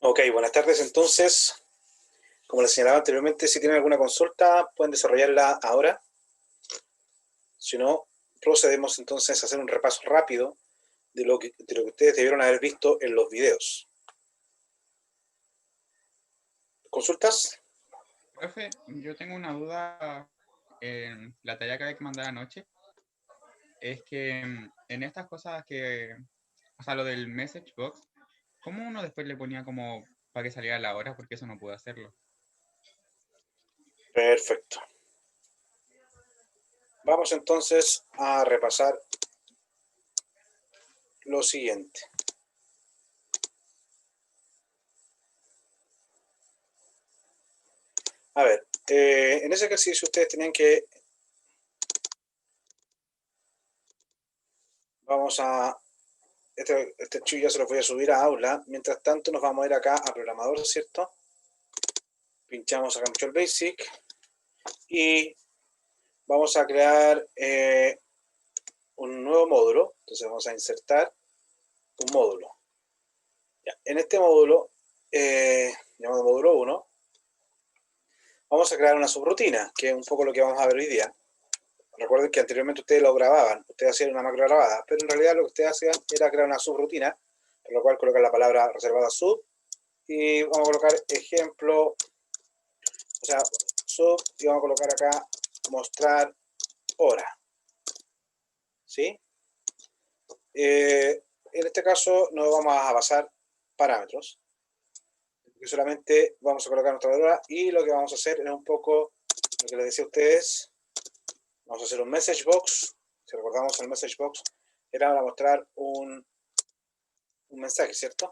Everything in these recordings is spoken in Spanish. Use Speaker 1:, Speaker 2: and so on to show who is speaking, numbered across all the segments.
Speaker 1: Ok, buenas tardes entonces. Como les señalaba anteriormente, si tienen alguna consulta, pueden desarrollarla ahora. Si no, procedemos entonces a hacer un repaso rápido de lo que ustedes debieron haber visto en los videos. ¿Consultas?
Speaker 2: Profe, yo tengo una duda en la tarea que había que mandar anoche. Es que en estas cosas o sea, lo del message box, ¿cómo uno después le ponía como para que saliera la hora? Porque eso no pude hacerlo.
Speaker 1: Perfecto. Vamos entonces a repasar lo siguiente. A ver, en ese ejercicio ustedes tenían que... Vamos a... Este archivo ya se lo voy a subir a aula. Mientras tanto nos vamos a ir acá a programador, ¿cierto? Pinchamos acá en Visual Basic y vamos a crear un nuevo módulo. Entonces vamos a insertar un módulo. Ya, en este módulo, llamado módulo 1, vamos a crear una subrutina, que es un poco lo que vamos a ver hoy día. Recuerden que anteriormente ustedes lo grababan, ustedes hacían una macro grabada, pero en realidad lo que ustedes hacían era crear una subrutina, por lo cual colocan la palabra reservada sub, y vamos a colocar ejemplo, o sea, sub, y vamos a colocar acá mostrar hora. ¿Sí? En este caso no vamos a pasar parámetros, que solamente vamos a colocar nuestra hora y lo que vamos a hacer es un poco lo que les decía a ustedes. Vamos a hacer un message box. Si recordamos, el message box era para mostrar un mensaje, ¿cierto?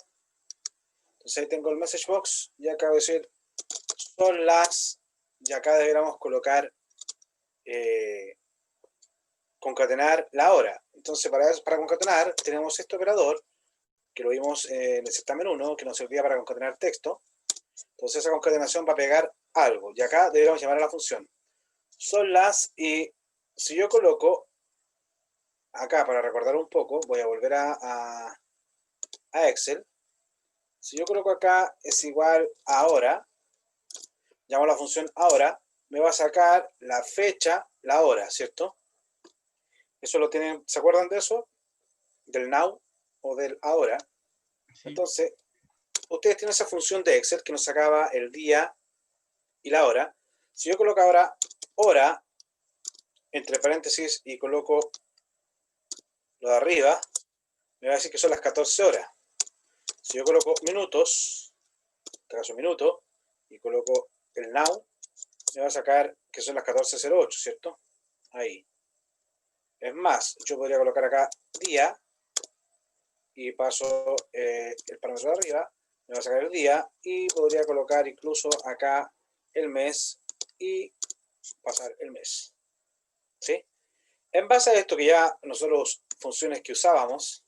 Speaker 1: Entonces ahí tengo el message box y acá voy a decir son las, y acá deberíamos colocar concatenar la hora. Entonces para concatenar tenemos este operador que lo vimos en el certamen 1, que nos servía para concatenar texto. Entonces esa concatenación va a pegar algo. Y acá deberíamos llamar a la función. Son las, y si yo coloco, acá para recordar un poco, voy a volver a Excel. Si yo coloco acá es igual a hora, llamo a la función ahora, me va a sacar la fecha, la hora, ¿cierto? Eso lo tienen, ¿se acuerdan de eso? Del now o del ahora.
Speaker 2: Sí.
Speaker 1: Entonces, ustedes tienen esa función de Excel que nos sacaba el día y la hora. Si yo coloco ahora hora, entre paréntesis, y coloco lo de arriba, me va a decir que son las 14 horas. Si yo coloco minutos, en este caso minuto, y coloco el now, me va a sacar que son las 14:08, ¿cierto? Ahí. Es más, yo podría colocar acá día y paso el parámetro de arriba, me va a sacar el día y podría colocar incluso acá el mes y pasar el mes. ¿Sí? En base a esto que ya nosotros, funciones que usábamos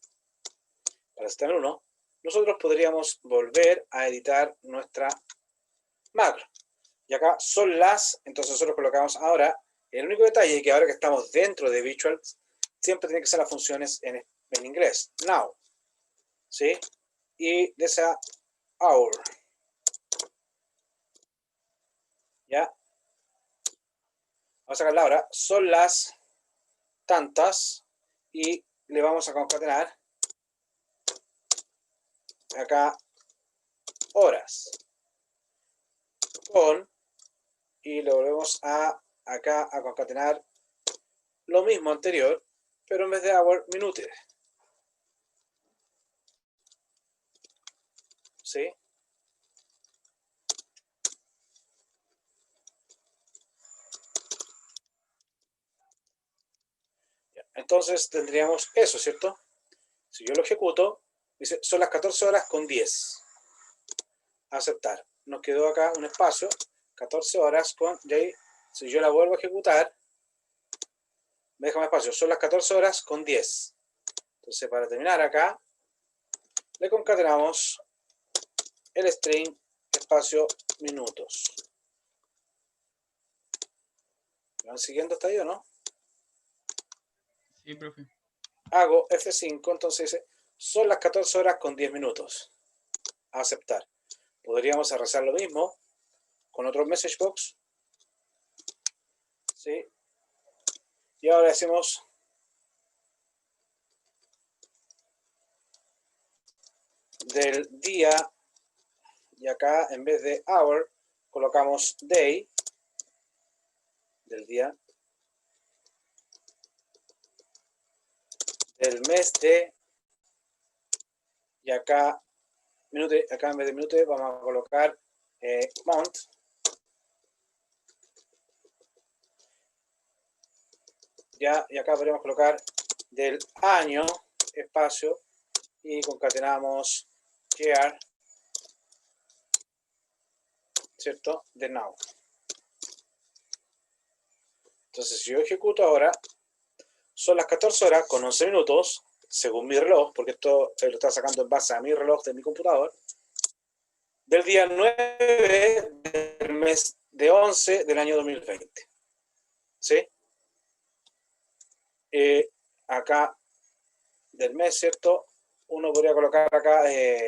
Speaker 1: para el sistema 1, nosotros podríamos volver a editar nuestra macro. Y acá son las, entonces nosotros colocamos ahora, el único detalle es que ahora que estamos dentro de Visual, siempre tienen que ser las funciones en inglés. Now, ¿sí? Y de esa hour, ¿ya? Vamos a sacarla ahora, son las tantas y le vamos a concatenar acá horas con, y le volvemos a acá a concatenar lo mismo anterior, pero en vez de hour, minutes. ¿Sí? Entonces tendríamos eso, ¿cierto? Si yo lo ejecuto, dice, son las 14 horas con 10. Aceptar. Nos quedó acá un espacio, 14 horas con, y ahí, si yo la vuelvo a ejecutar, me deja un espacio, son las 14 horas con 10. Entonces, para terminar acá, le concatenamos el string espacio minutos. ¿Me van siguiendo hasta ahí o no?
Speaker 2: Sí, profe.
Speaker 1: Hago F5, entonces dice, son las 14 horas con 10 minutos. A aceptar. Podríamos arrasar lo mismo con otro message box. ¿Sí? Y ahora hacemos del día, y acá en vez de hour colocamos day, del día, del mes de, y acá minute, acá en vez de minute vamos a colocar month, ya, y acá podríamos colocar del año, espacio, y concatenamos year, ¿cierto? De now. Entonces, si yo ejecuto ahora, son las 14 horas con 11 minutos, según mi reloj, porque esto lo está sacando en base a mi reloj de mi computador, del día 9 del mes de 11 del año 2020. ¿Sí? Acá del mes, ¿cierto? Uno podría colocar acá,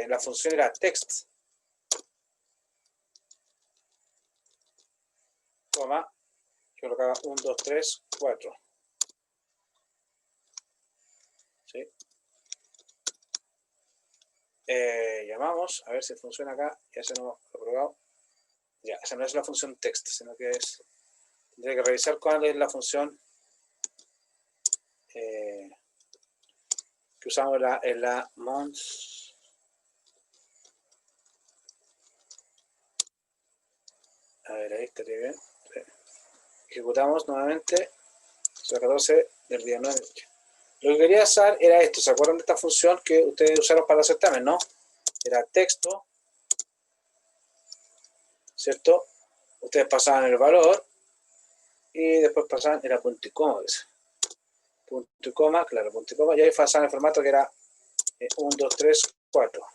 Speaker 1: la función era text, coma, colocaba 1, 2, 3, 4. ¿Sí? Llamamos, a ver si funciona acá, ya se nos ha probado. Ya, esa no es la función text, sino que es, tendría que revisar cuál es la función que usamos en la month. A ver, ahí estaría bien. Ejecutamos nuevamente, son 14 del día 9. Lo que quería hacer era esto, ¿se acuerdan de esta función que ustedes usaron para el certamen, no? Era texto, ¿cierto? Ustedes pasaban el valor y después pasaban, era punto y coma, punto y coma, claro, punto y coma, y ahí pasaban el formato que era 1, 2, 3, 4.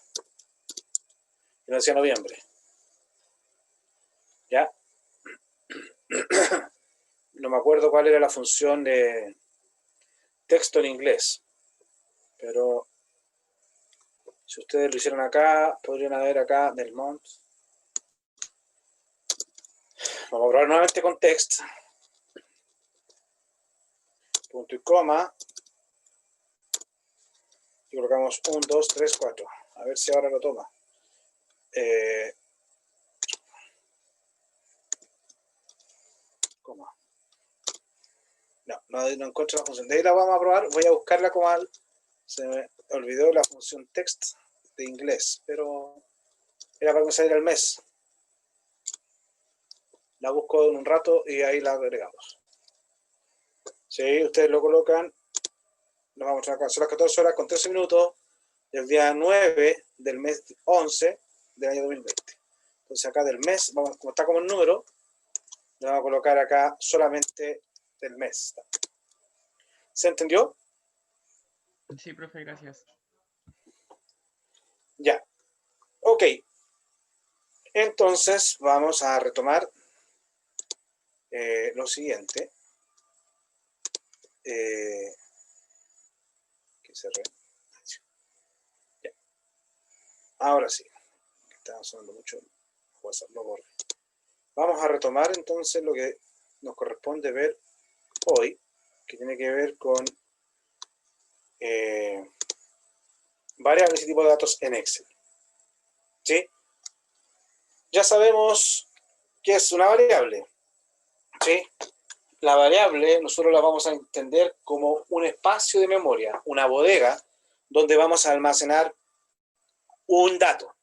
Speaker 1: Y lo decía noviembre. ¿Ya? No me acuerdo cuál era la función de texto en inglés, pero si ustedes lo hicieron acá, podrían haber acá del month. Vamos a probar nuevamente con text. Punto y coma. Y colocamos 1, 2, 3, 4. A ver si ahora lo toma. Coma. No encuentro la función. De ahí la vamos a probar. Voy a buscarla como al... Se me olvidó la función text de inglés, pero era para que me saliera el mes. La busco en un rato y ahí la agregamos. Si ustedes lo colocan, lo vamos a mostrar acá. Son las 14 horas con 13 minutos del día 9 del mes 11 del año 2020. Entonces acá del mes, vamos, como está como el número, le vamos a colocar acá solamente del mes. ¿Se entendió?
Speaker 2: Sí, profe, gracias.
Speaker 1: Ya. Ok. Entonces vamos a retomar lo siguiente. Que cerré. Ya. Ahora sí. Estaba sonando mucho WhatsApp, lo borré. Vamos a retomar entonces lo que nos corresponde ver hoy, que tiene que ver con variables y tipos de datos en Excel. ¿Sí? Ya sabemos qué es una variable. ¿Sí? La variable nosotros la vamos a entender como un espacio de memoria, una bodega, donde vamos a almacenar un dato.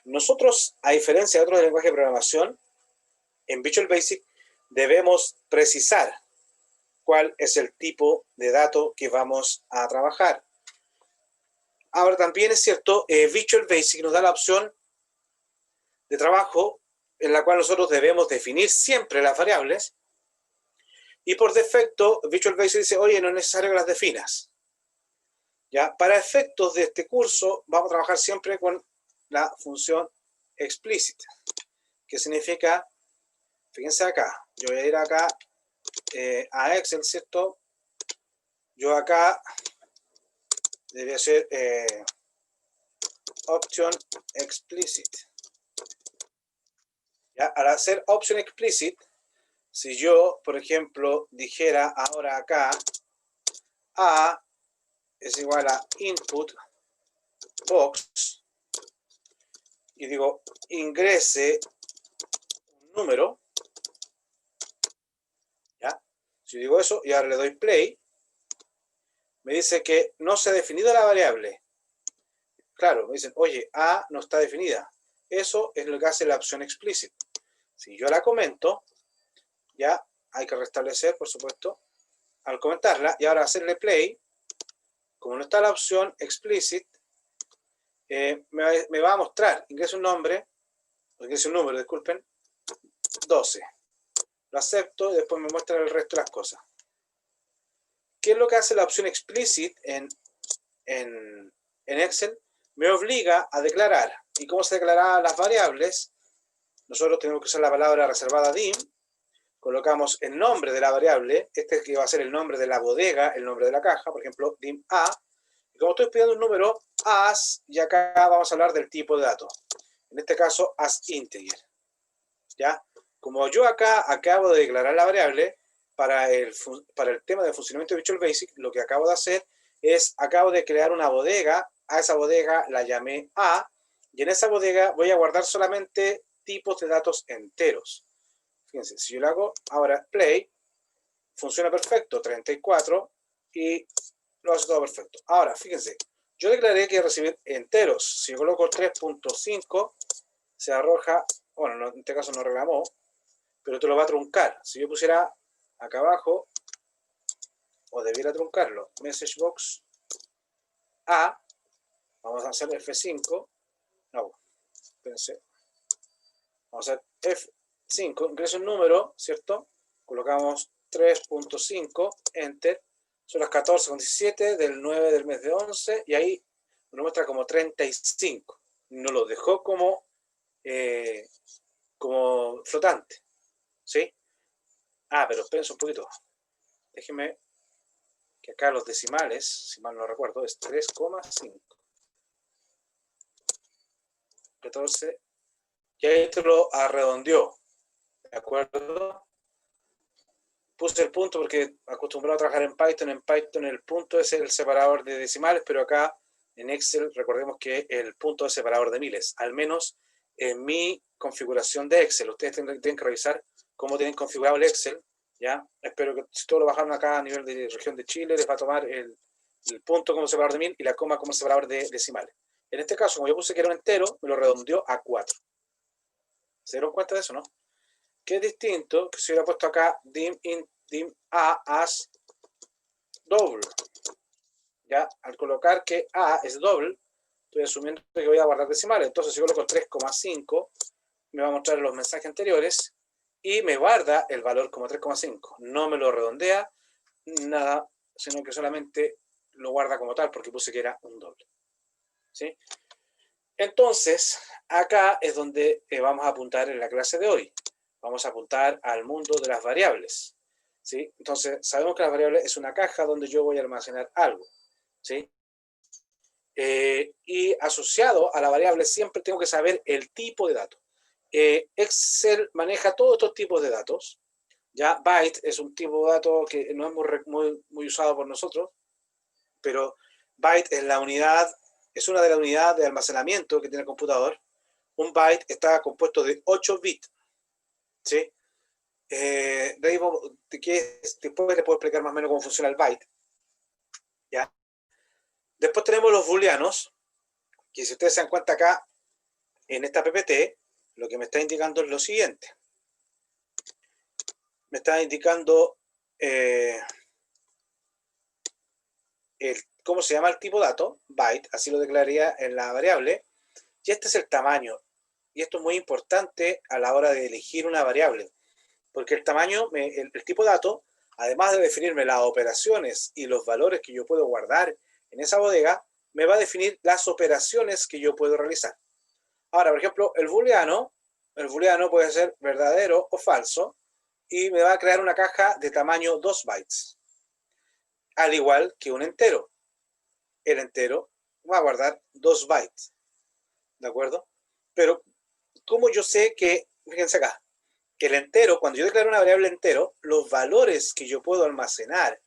Speaker 1: Nosotros, a diferencia de otros lenguajes de programación, en Visual Basic debemos precisar cuál es el tipo de dato que vamos a trabajar. Ahora también es cierto, Visual Basic nos da la opción de trabajo en la cual nosotros debemos definir siempre las variables y por defecto Visual Basic dice, oye, no es necesario que las definas. ¿Ya? Para efectos de este curso vamos a trabajar siempre con la función explicit, que significa, fíjense acá, yo voy a ir acá a Excel, ¿cierto? Yo acá debería ser option explicit. ¿Ya? Al hacer option explicit, si yo, por ejemplo, dijera ahora acá A es igual a input box y digo ingrese un número, ¿ya? Si yo digo eso y ahora le doy play, me dice que no se ha definido la variable. Claro, me dicen, oye, A no está definida. Eso es lo que hace la opción explicit. Si yo la comento, ya hay que restablecer, por supuesto, al comentarla, y ahora hacerle play, como no está la opción explicit, me va a mostrar, ingresa un nombre, ingresa un número, disculpen, 12. Lo acepto y después me muestra el resto de las cosas. ¿Qué es lo que hace la opción explicit en Excel? Me obliga a declarar. ¿Y cómo se declaran las variables? Nosotros tenemos que usar la palabra reservada dim, colocamos el nombre de la variable, este que va a ser el nombre de la bodega, el nombre de la caja, por ejemplo, dim A, y como estoy pidiendo un número, as, y acá vamos a hablar del tipo de dato, en este caso as integer, ¿ya? Como yo acá acabo de declarar la variable, para el tema de funcionamiento de Visual Basic, lo que acabo de hacer es, acabo de crear una bodega, a esa bodega la llamé A, y en esa bodega voy a guardar solamente tipos de datos enteros. Fíjense, si yo le hago ahora play, funciona perfecto, 34, y lo hace todo perfecto. Ahora, fíjense, yo declaré que recibir enteros. Si yo coloco 3.5, se arroja, bueno, en este caso no reclamó, pero te lo va a truncar. Si yo pusiera acá abajo, o debiera truncarlo, message box A, vamos a hacer F5, no, espérense, vamos a hacer F5, ingreso un número, ¿cierto? Colocamos 3.5, enter, son las 14:17 del 9 del mes de 11, y ahí nos muestra como 35. Nos lo dejó como flotante, ¿sí? Ah, pero espérense un poquito. Déjenme que acá los decimales, si mal no recuerdo, es 3,5. 14. Y ahí te lo redondeó, ¿de acuerdo? Puse el punto porque acostumbrado a trabajar en Python el punto es el separador de decimales, pero acá en Excel recordemos que el punto es separador de miles, al menos en mi configuración de Excel. Ustedes tienen que revisar cómo tienen configurado el Excel, ¿ya? Espero que si todos lo bajaron acá a nivel de región de Chile, les va a tomar el punto como separador de mil y la coma como separador de decimales. En este caso, como yo puse que era un entero, me lo redondeó a 4. ¿Se dieron cuenta de eso, no? Que es distinto que si hubiera puesto acá dim a as double. Ya, al colocar que a es doble, estoy asumiendo que voy a guardar decimales. Entonces, si coloco 3,5, me va a mostrar los mensajes anteriores y me guarda el valor como 3,5. No me lo redondea, nada, sino que solamente lo guarda como tal porque puse que era un doble. ¿Sí? Entonces, acá es donde vamos a apuntar en la clase de hoy. Vamos a apuntar al mundo de las variables, ¿sí? Entonces, sabemos que la variable es una caja donde yo voy a almacenar algo, ¿sí? Y asociado a la variable siempre tengo que saber el tipo de dato. Excel maneja todos estos tipos de datos. Ya byte es un tipo de dato que no es muy usado por nosotros, pero byte es la unidad, es una de las unidades de almacenamiento que tiene el computador. Un byte está compuesto de 8 bits, ¿sí? De ahí después les puedo explicar más o menos cómo funciona el byte. ¿Ya? Después tenemos los booleanos, que si ustedes se dan cuenta acá, en esta PPT, lo que me está indicando es lo siguiente. Me está indicando cómo se llama el tipo dato, byte, así lo declararía en la variable, y este es el tamaño. Y esto es muy importante a la hora de elegir una variable, porque el tamaño, el tipo dato, además de definirme las operaciones y los valores que yo puedo guardar en esa bodega, me va a definir las operaciones que yo puedo realizar. Ahora, por ejemplo, el booleano puede ser verdadero o falso, y me va a crear una caja de tamaño 2 bytes, al igual que un entero. El entero va a guardar 2 bytes, ¿de acuerdo? Pero, ¿cómo yo sé que fíjense acá, que el entero, cuando yo declaro una variable entero, los valores que yo puedo almacenar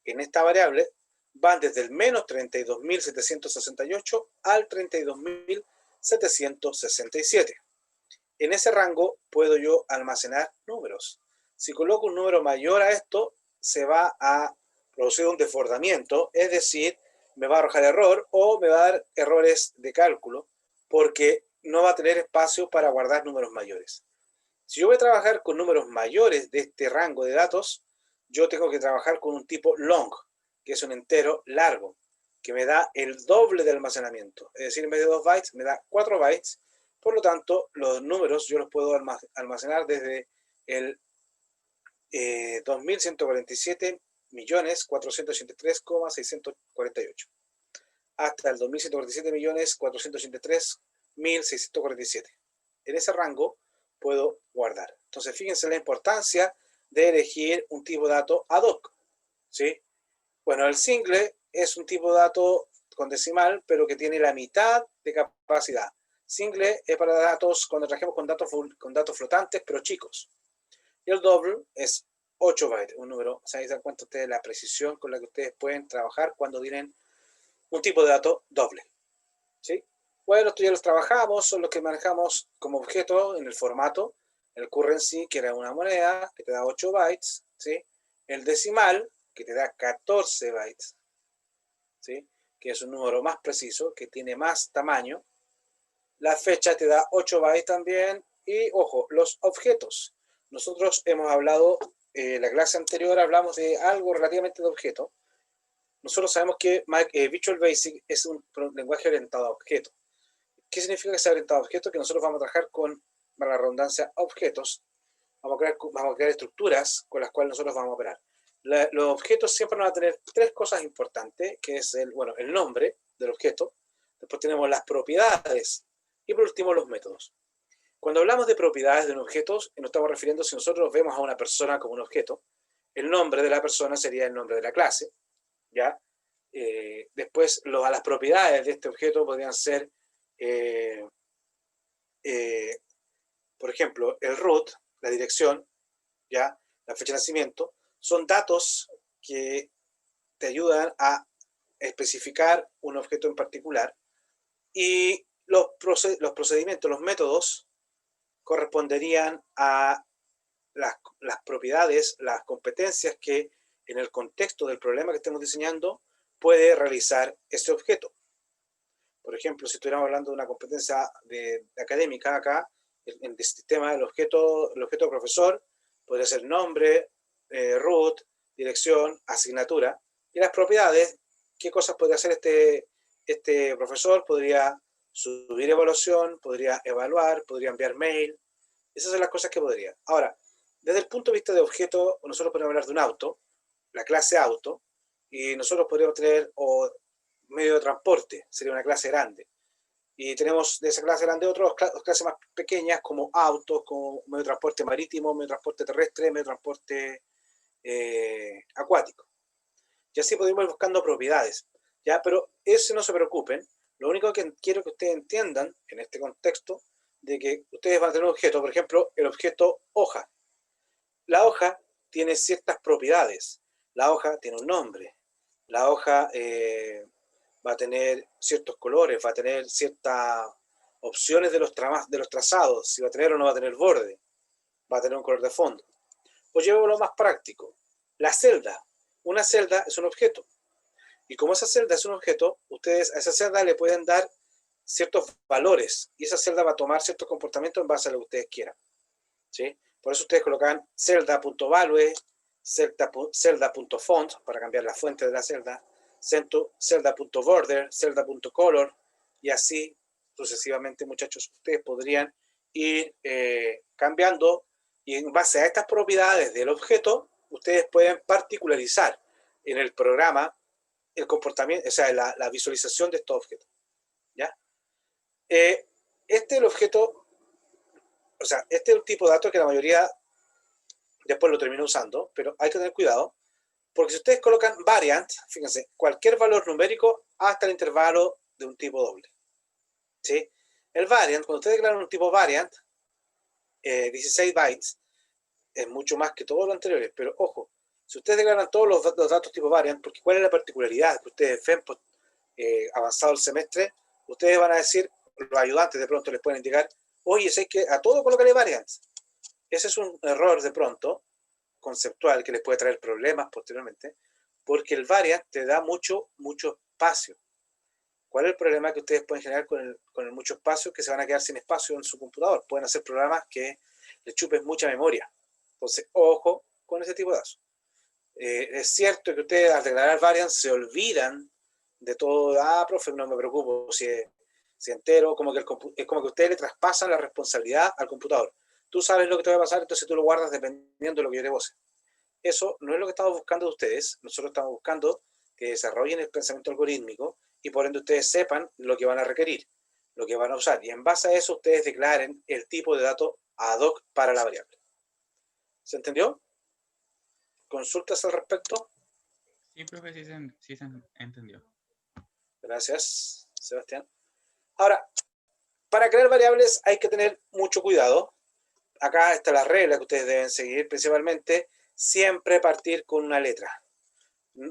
Speaker 1: en esta variable van desde el menos 32.768 al 32.767. En ese rango puedo yo almacenar números. Si coloco un número mayor a esto, se va a producir un desbordamiento, es decir, me va a arrojar error o me va a dar errores de cálculo porque no va a tener espacio para guardar números mayores. Si yo voy a trabajar con números mayores de este rango de datos, yo tengo que trabajar con un tipo long, que es un entero largo, que me da el doble de almacenamiento. Es decir, en vez de 2 bytes, me da 4 bytes. Por lo tanto, los números yo los puedo almacenar desde el 2.147.483.648 hasta el 2.147.483.647. En ese rango puedo guardar. Entonces, fíjense la importancia de elegir un tipo de dato ad hoc, ¿sí? Bueno, el single es un tipo de dato con decimal, pero que tiene la mitad de capacidad. Single es para datos cuando trabajemos con datos flotantes, pero chicos. Y el double es 8 bytes, un número. O sea, ahí se dan cuenta ustedes la precisión con la que ustedes pueden trabajar cuando tienen un tipo de dato doble, ¿sí? Bueno, esto ya los trabajamos, son los que manejamos como objeto en el formato, el currency, que era una moneda, que te da 8 bytes, ¿sí? El decimal, que te da 14 bytes, ¿sí? Que es un número más preciso, que tiene más tamaño. La fecha te da 8 bytes también. Y, ojo, los objetos. Nosotros hemos hablado, la clase anterior hablamos de algo relativamente de objeto. Nosotros sabemos que Visual Basic es un lenguaje orientado a objetos. ¿Qué significa que sea orientado a objetos? Que nosotros vamos a trabajar con, para la redundancia, objetos. Vamos a crear estructuras con las cuales nosotros vamos a operar. Los objetos siempre van a tener tres cosas importantes, que es el nombre del objeto, después tenemos las propiedades y por último los métodos. Cuando hablamos de propiedades de un objeto, nos estamos refiriendo, si nosotros vemos a una persona como un objeto, el nombre de la persona sería el nombre de la clase, ¿ya? Después, a las propiedades de este objeto podrían ser, por ejemplo, el root, la dirección, ¿ya? La fecha de nacimiento, son datos que te ayudan a especificar un objeto en particular y los procedimientos, los métodos corresponderían a las propiedades, las competencias que en el contexto del problema que estemos diseñando puede realizar ese objeto. Por ejemplo, si estuviéramos hablando de una competencia académica acá, en el sistema del objeto profesor, podría ser nombre, root, dirección, asignatura. Y las propiedades, ¿qué cosas podría hacer este profesor? Podría subir evaluación, podría evaluar, podría enviar mail. Esas son las cosas que podría. Ahora, desde el punto de vista de objeto, nosotros podemos hablar de un auto, la clase auto, y nosotros podríamos tener medio de transporte, sería una clase grande. Y tenemos de esa clase grande otras clases más pequeñas como autos, como medio de transporte marítimo, medio de transporte terrestre, medio de transporte acuático. Y así podemos ir buscando propiedades, ¿ya? Pero eso no se preocupen. Lo único que quiero que ustedes entiendan en este contexto, de que ustedes van a tener un objeto, por ejemplo, el objeto hoja. La hoja tiene ciertas propiedades. La hoja tiene un nombre. La hoja va a tener ciertos colores, va a tener ciertas opciones de los trazados, si va a tener o no va a tener borde, va a tener un color de fondo. O llevémoslo más práctico. La celda. Una celda es un objeto. Y como esa celda es un objeto, ustedes a esa celda le pueden dar ciertos valores y esa celda va a tomar ciertos comportamientos en base a lo que ustedes quieran, ¿sí? Por eso ustedes colocan celda.value, celda.font para cambiar la fuente de la celda, celda.border, celda.color y así sucesivamente, muchachos. Ustedes podrían ir cambiando y en base a estas propiedades del objeto, ustedes pueden particularizar en el programa el comportamiento, o sea, la visualización de estos objetos, ¿ya? Este es el objeto, o sea, este es el tipo de datos que la mayoría después lo termina usando, pero hay que tener cuidado, porque si ustedes colocan variant, fíjense, cualquier valor numérico hasta el intervalo de un tipo doble, ¿sí? El variant, cuando ustedes declaran un tipo variant, 16 bytes es mucho más que todos los anteriores, pero ojo, si ustedes declaran todos los datos tipo variant, porque ¿cuál es la particularidad que ustedes ven avanzado el semestre? Ustedes van a decir, los ayudantes de pronto les pueden indicar, oye, sé que a todo colocarle variants. Ese es un error de pronto conceptual que les puede traer problemas posteriormente, porque el variant te da mucho espacio. ¿Cuál es el problema que ustedes pueden generar con el mucho espacio? Que se van a quedar sin espacio en su computador. Pueden hacer programas que les chupen mucha memoria. Entonces, ojo con ese tipo de datos. Es cierto que ustedes al declarar variance se olvidan de todo. Profe, no me preocupo si entero, es como que ustedes le traspasan la responsabilidad al computador. Tú sabes lo que te va a pasar, entonces tú lo guardas dependiendo de lo que yo te pose. Eso no es lo que estamos buscando de ustedes. Nosotros estamos buscando que desarrollen el pensamiento algorítmico y por ende ustedes sepan lo que van a requerir, lo que van a usar. Y en base a eso ustedes declaren el tipo de dato ad hoc para la variable. ¿Se entendió? ¿Consultas al respecto?
Speaker 2: Sí, profe, sí se entendió.
Speaker 1: Gracias, Sebastián. Ahora, para crear variables hay que tener mucho cuidado. Acá está la regla que ustedes deben seguir, principalmente siempre partir con una letra.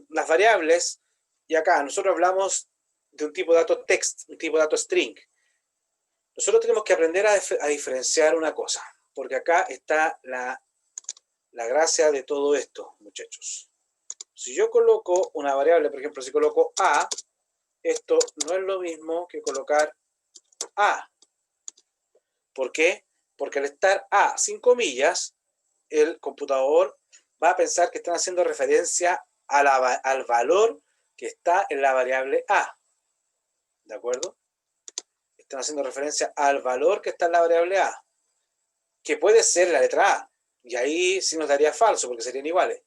Speaker 1: Las variables, y acá nosotros hablamos de un tipo de dato text, un tipo de dato string. Nosotros tenemos que aprender a diferenciar una cosa, porque acá está la gracia de todo esto, muchachos. Si yo coloco una variable, por ejemplo, si coloco A, esto no es lo mismo que colocar A. ¿Por qué? Porque al estar A sin comillas, el computador va a pensar que están haciendo referencia al valor que está en la variable A. ¿De acuerdo? Están haciendo referencia al valor que está en la variable A, que puede ser la letra A. Y ahí sí nos daría falso, porque serían iguales.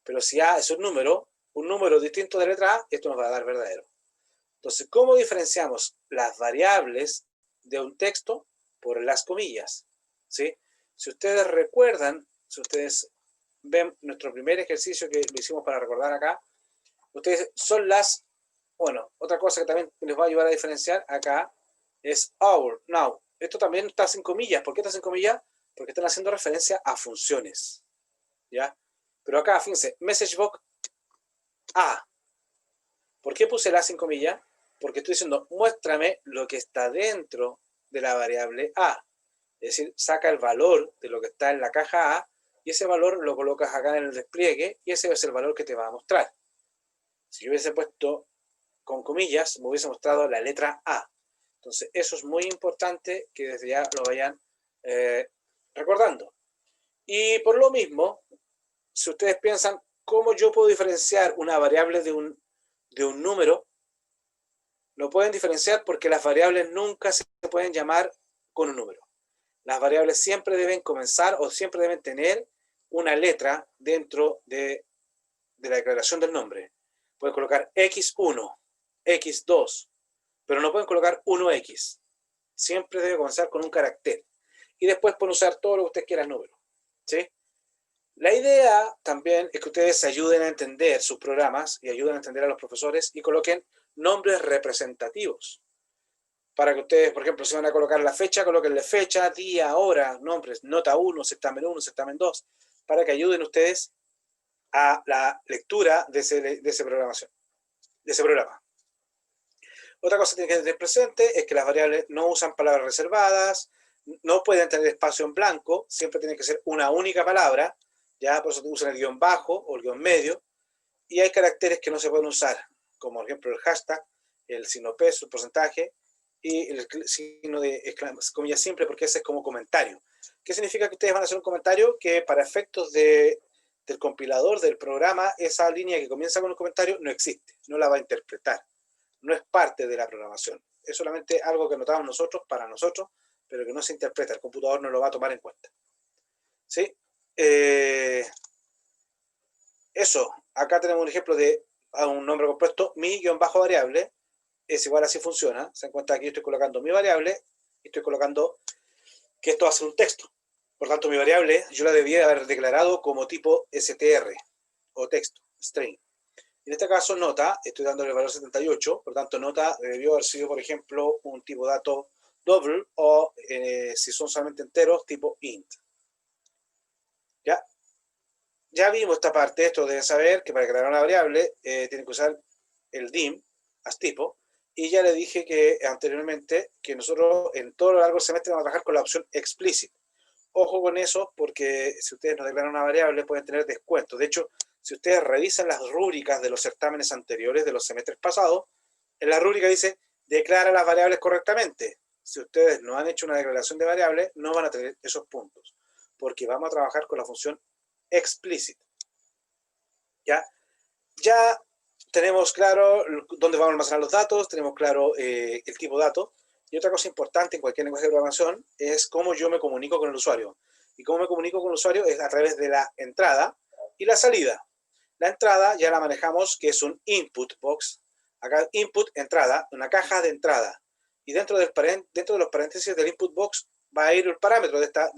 Speaker 1: Pero si A es un número distinto de letra A, esto nos va a dar verdadero. Entonces, ¿cómo diferenciamos las variables de un texto? Por las comillas. ¿Sí? Si ustedes recuerdan, si ustedes ven nuestro primer ejercicio que lo hicimos para recordar acá, ustedes son otra cosa que también les va a ayudar a diferenciar acá es our, now. Esto también está sin comillas. ¿Por qué está sin comillas? Porque están haciendo referencia a funciones. ¿Ya? Pero acá, fíjense, messagebox A. ¿Por qué puse la sin comillas? Porque estoy diciendo, muéstrame lo que está dentro de la variable A. Es decir, saca el valor de lo que está en la caja A y ese valor lo colocas acá en el despliegue y ese es el valor que te va a mostrar. Si yo hubiese puesto con comillas, me hubiese mostrado la letra A. Entonces, eso es muy importante que desde ya lo vayan recordando. Y por lo mismo, si ustedes piensan, ¿cómo yo puedo diferenciar una variable de un número? Lo pueden diferenciar porque las variables nunca se pueden llamar con un número. Las variables siempre deben comenzar o siempre deben tener una letra dentro de la declaración del nombre. Pueden colocar x1, x2, pero no pueden colocar 1x. Siempre debe comenzar con un carácter. Y después pueden usar todo lo que ustedes quieran número. ¿Sí? La idea también es que ustedes ayuden a entender sus programas y ayuden a entender a los profesores y coloquen nombres representativos. Para que ustedes, por ejemplo, si van a colocar la fecha, colóquenle fecha, día, hora, nombres, nota 1, certamen 1, certamen 2, para que ayuden ustedes a la lectura de ese programa. Otra cosa que tienen que tener presente es que las variables no usan palabras reservadas, no pueden tener espacio en blanco, siempre tiene que ser una única palabra, ya por eso usan el guión bajo o el guión medio, y hay caracteres que no se pueden usar, como por ejemplo el hashtag, el signo peso, el porcentaje, y el signo de comillas simple, porque ese es como comentario. ¿Qué significa? Que ustedes van a hacer un comentario que para efectos del compilador del programa, esa línea que comienza con un comentario no existe, no la va a interpretar, no es parte de la programación, es solamente algo que anotamos nosotros para nosotros, pero que no se interpreta, el computador no lo va a tomar en cuenta. ¿Sí? Eso, acá tenemos un ejemplo de un nombre compuesto, mi-variable, es igual, así funciona. Se encuentra que yo estoy colocando mi variable y estoy colocando que esto va a ser un texto. Por tanto, mi variable yo la debía haber declarado como tipo str o texto, string. En este caso, nota, estoy dándole el valor 78, por tanto, nota debió haber sido, por ejemplo, un tipo dato double o si son solamente enteros, tipo int. ¿Ya? Ya vimos esta parte, esto deben saber que para crear una variable tienen que usar el dim as tipo, y ya le dije que anteriormente que nosotros en todo lo largo del semestre vamos a trabajar con la opción explicit. Ojo con eso, porque si ustedes no declaran una variable pueden tener descuentos. De hecho, si ustedes revisan las rúbricas de los certámenes anteriores de los semestres pasados, en la rúbrica dice declara las variables correctamente. Si ustedes no han hecho una declaración de variable, no van a tener esos puntos, porque vamos a trabajar con la función explicit. ¿Ya? Ya tenemos claro dónde vamos a almacenar los datos, tenemos claro el tipo de dato. Y otra cosa importante en cualquier lenguaje de programación es cómo yo me comunico con el usuario. Y cómo me comunico con el usuario es a través de la entrada y la salida. La entrada ya la manejamos, que es un input box. Acá input, entrada, una caja de entrada. Y dentro de los paréntesis del input box va a ir el parámetro de esta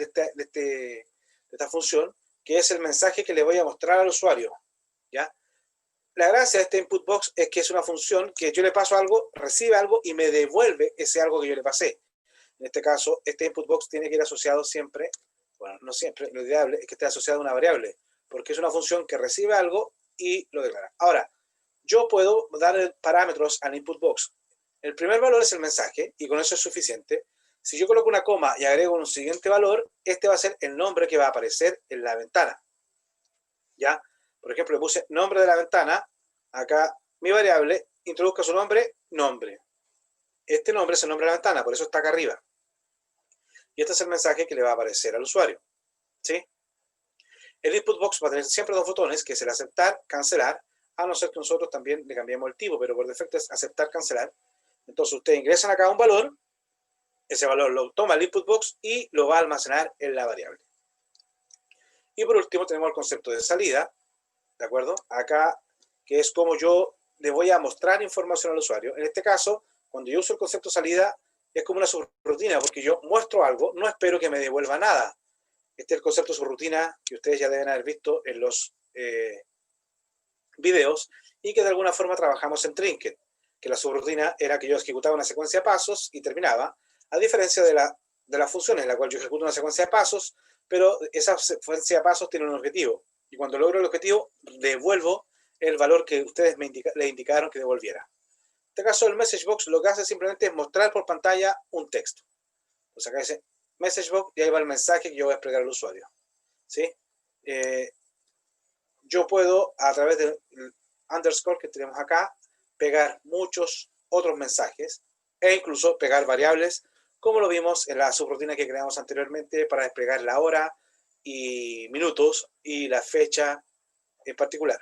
Speaker 1: función, que es el mensaje que le voy a mostrar al usuario. ¿Ya? La gracia de este input box es que es una función que yo le paso algo, recibe algo y me devuelve ese algo que yo le pasé. En este caso, este input box tiene que ir asociado siempre, bueno, no siempre, lo ideal es que esté asociado a una variable, porque es una función que recibe algo y lo declara. Ahora, yo puedo dar parámetros al input box. El primer valor es el mensaje y con eso es suficiente. Si yo coloco una coma y agrego un siguiente valor, este va a ser el nombre que va a aparecer en la ventana. ¿Ya? Por ejemplo, le puse nombre de la ventana, acá mi variable, introduzca su nombre, nombre. Este nombre es el nombre de la ventana, por eso está acá arriba. Y este es el mensaje que le va a aparecer al usuario. ¿Sí? El input box va a tener siempre dos botones, que es el aceptar, cancelar, a no ser que nosotros también le cambiemos el tipo, pero por defecto es aceptar, cancelar. Entonces ustedes ingresan acá un valor, ese valor lo toma el input box y lo va a almacenar en la variable. Y por último tenemos el concepto de salida, ¿de acuerdo? Acá, que es como yo le voy a mostrar información al usuario. En este caso, cuando yo uso el concepto salida, es como una subrutina, porque yo muestro algo, no espero que me devuelva nada. Este es el concepto de subrutina que ustedes ya deben haber visto en los videos y que de alguna forma trabajamos en Trinket, que la subrutina era que yo ejecutaba una secuencia de pasos y terminaba, a diferencia de la función en la cual yo ejecuto una secuencia de pasos, pero esa secuencia de pasos tiene un objetivo. Y cuando logro el objetivo, devuelvo el valor que ustedes le indicaron que devolviera. En este caso, el message box lo que hace simplemente es mostrar por pantalla un texto. Pues acá dice message box y ahí va el mensaje que yo voy a explicar al usuario. ¿Sí? Yo puedo, a través del underscore que tenemos acá, pegar muchos otros mensajes e incluso pegar variables, como lo vimos en la subrutina que creamos anteriormente para desplegar la hora y minutos y la fecha en particular.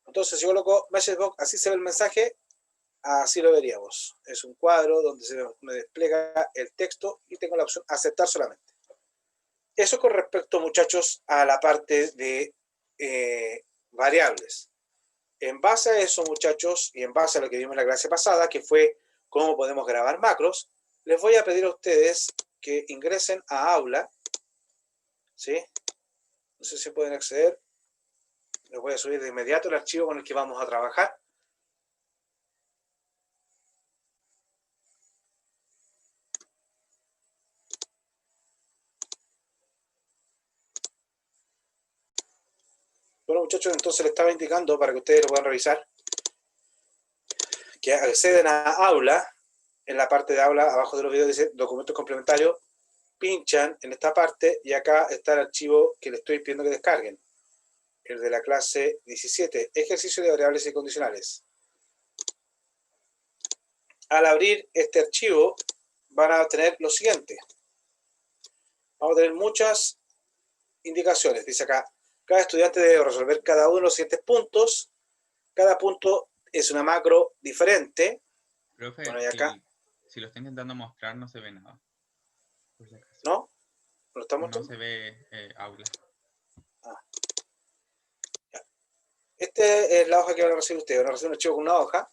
Speaker 1: Entonces, si yo coloco messagebox, así se ve el mensaje, así lo veríamos. Es un cuadro donde se me despliega el texto y tengo la opción aceptar solamente. Eso con respecto, muchachos, a la parte de variables. En base a eso, muchachos, y en base a lo que vimos en la clase pasada, que fue cómo podemos grabar macros, les voy a pedir a ustedes que ingresen a Aula, ¿sí? No sé si pueden acceder. Les voy a subir de inmediato el archivo con el que vamos a trabajar. Bueno, muchachos, entonces les estaba indicando, para que ustedes lo puedan revisar, que acceden a Aula. En la parte de Aula, abajo de los videos dice documentos complementarios. Pinchan en esta parte y acá está el archivo que les estoy pidiendo que descarguen. El de la clase 17, ejercicio de variables y condicionales. Al abrir este archivo van a tener lo siguiente. Vamos a tener muchas indicaciones. Dice acá, cada estudiante debe resolver cada uno de los siguientes puntos. Cada punto es una macro diferente.
Speaker 2: Profe,
Speaker 1: Bueno, y acá,
Speaker 2: si lo está intentando mostrar no se ve nada. Por si acaso.
Speaker 1: ¿no? ¿Lo está
Speaker 2: No
Speaker 1: mostrando?
Speaker 2: se ve Aula.
Speaker 1: Esta es la hoja que van a recibir ustedes. Van a recibir un archivo con una hoja,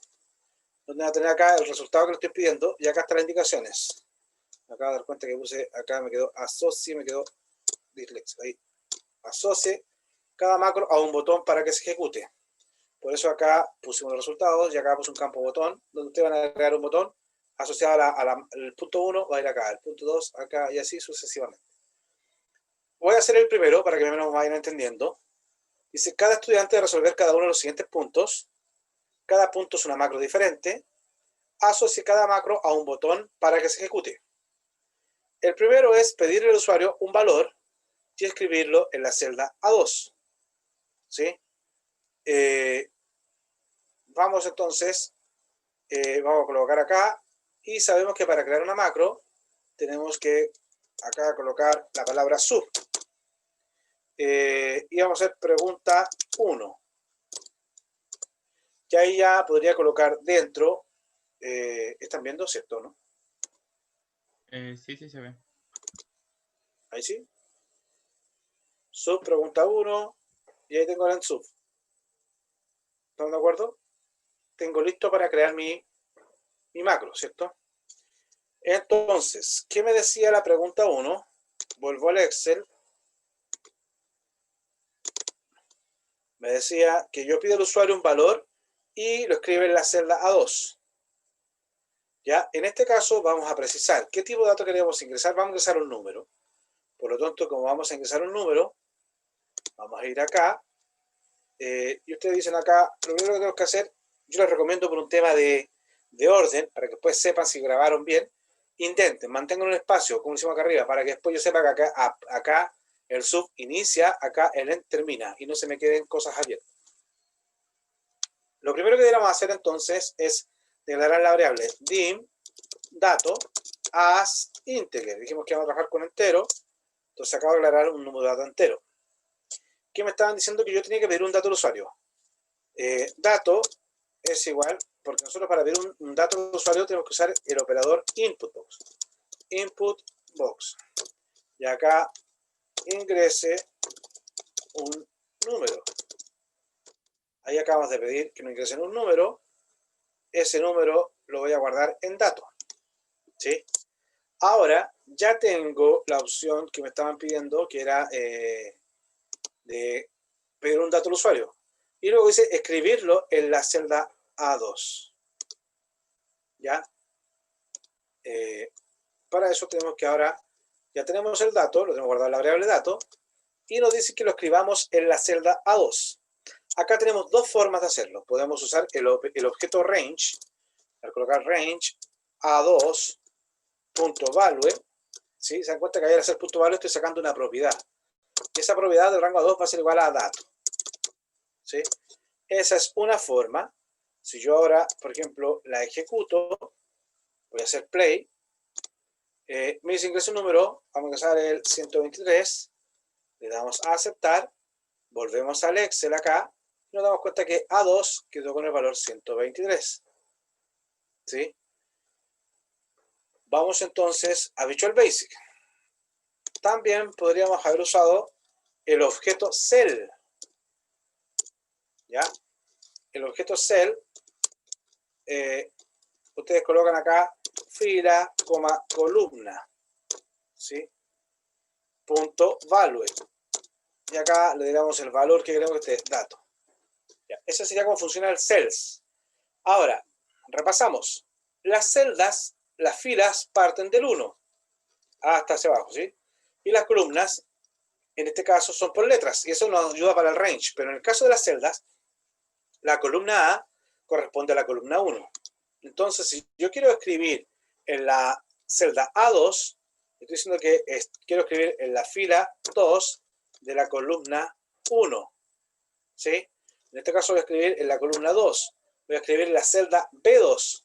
Speaker 1: donde van a tener acá el resultado que le estoy pidiendo, y acá están las indicaciones. Me acabo de dar cuenta que puse, acá me quedó asocie, me quedó dislexia. Ahí, asocie cada macro a un botón para que se ejecute. Por eso acá pusimos los resultados y acá puse un campo botón, donde ustedes van a agregar un botón asociada al punto 1 va a ir acá, el punto 2 acá y así sucesivamente. Voy a hacer el primero para que menos vayan entendiendo. Dice, cada estudiante debe resolver cada uno de los siguientes puntos. Cada punto es una macro diferente. Asocie cada macro a un botón para que se ejecute. El primero es pedirle al usuario un valor y escribirlo en la celda A2. ¿Sí? Vamos entonces, vamos a colocar acá y sabemos que para crear una macro tenemos que acá colocar la palabra sub. Y vamos a hacer pregunta 1. Y ahí ya podría colocar dentro, ¿están viendo, cierto, no?
Speaker 2: Sí, sí se ve.
Speaker 1: Ahí sí. Sub, pregunta 1, y ahí tengo el sub. ¿Están de acuerdo? Tengo listo para crear mi macro, ¿cierto? Entonces, ¿qué me decía la pregunta 1? Vuelvo al Excel. Me decía que yo pido al usuario un valor y lo escribe en la celda A2. ¿Ya? En este caso vamos a precisar qué tipo de datos queremos ingresar. Vamos a ingresar un número. Por lo tanto, como vamos a ingresar un número, vamos a ir acá. Y ustedes dicen acá, lo primero que tenemos que hacer, yo les recomiendo por un tema de orden, para que después sepan si grabaron bien, intenten, mantengan un espacio, como hicimos acá arriba, para que después yo sepa que acá el sub inicia, acá el end termina, y no se me queden cosas abiertas. Lo primero que deberíamos hacer entonces es declarar la variable dim dato as integer. Dijimos que vamos a trabajar con entero, entonces acabo de declarar un número de dato entero. ¿Qué me estaban diciendo? Que yo tenía que pedir un dato al usuario. Dato es igual, porque nosotros para pedir un dato al usuario tenemos que usar el operador input box. Input box. Y acá ingrese un número. Ahí acabamos de pedir que nos ingresen un número. Ese número lo voy a guardar en dato. ¿Sí? Ahora ya tengo la opción que me estaban pidiendo, que era de pedir un dato al usuario. Y luego dice escribirlo en la celda A2. ¿Ya? Para eso tenemos que ahora, ya tenemos el dato, lo tenemos guardado en la variable dato, y nos dice que lo escribamos en la celda A2. Acá tenemos dos formas de hacerlo. Podemos usar el objeto range, al colocar range A2.value, ¿sí? Se dan cuenta que al hacer punto value estoy sacando una propiedad. Y esa propiedad del rango A2 va a ser igual a dato. ¿Sí? Esa es una forma. Si yo ahora, por ejemplo, la ejecuto, voy a hacer play, me dice ingresa un número, vamos a ingresar el 123, le damos a aceptar, volvemos al Excel acá, y nos damos cuenta que A2 quedó con el valor 123. ¿Sí? Vamos entonces a Visual Basic. También podríamos haber usado el objeto cell. ¿Ya? El objeto cell, ustedes colocan acá fila, coma, columna. ¿Sí? Punto value. Y acá le damos el valor que queremos que esté dato. ¿Ya? Eso sería cómo funciona el cells. Ahora, repasamos. Las celdas, las filas parten del 1 hasta hacia abajo, ¿sí? Y las columnas, en este caso, son por letras. Y eso nos ayuda para el range. Pero en el caso de las celdas, la columna A corresponde a la columna 1. Entonces, si yo quiero escribir en la celda A2, estoy diciendo que quiero escribir en la fila 2 de la columna 1. ¿Sí? En este caso voy a escribir en la columna 2. Voy a escribir en la celda B2.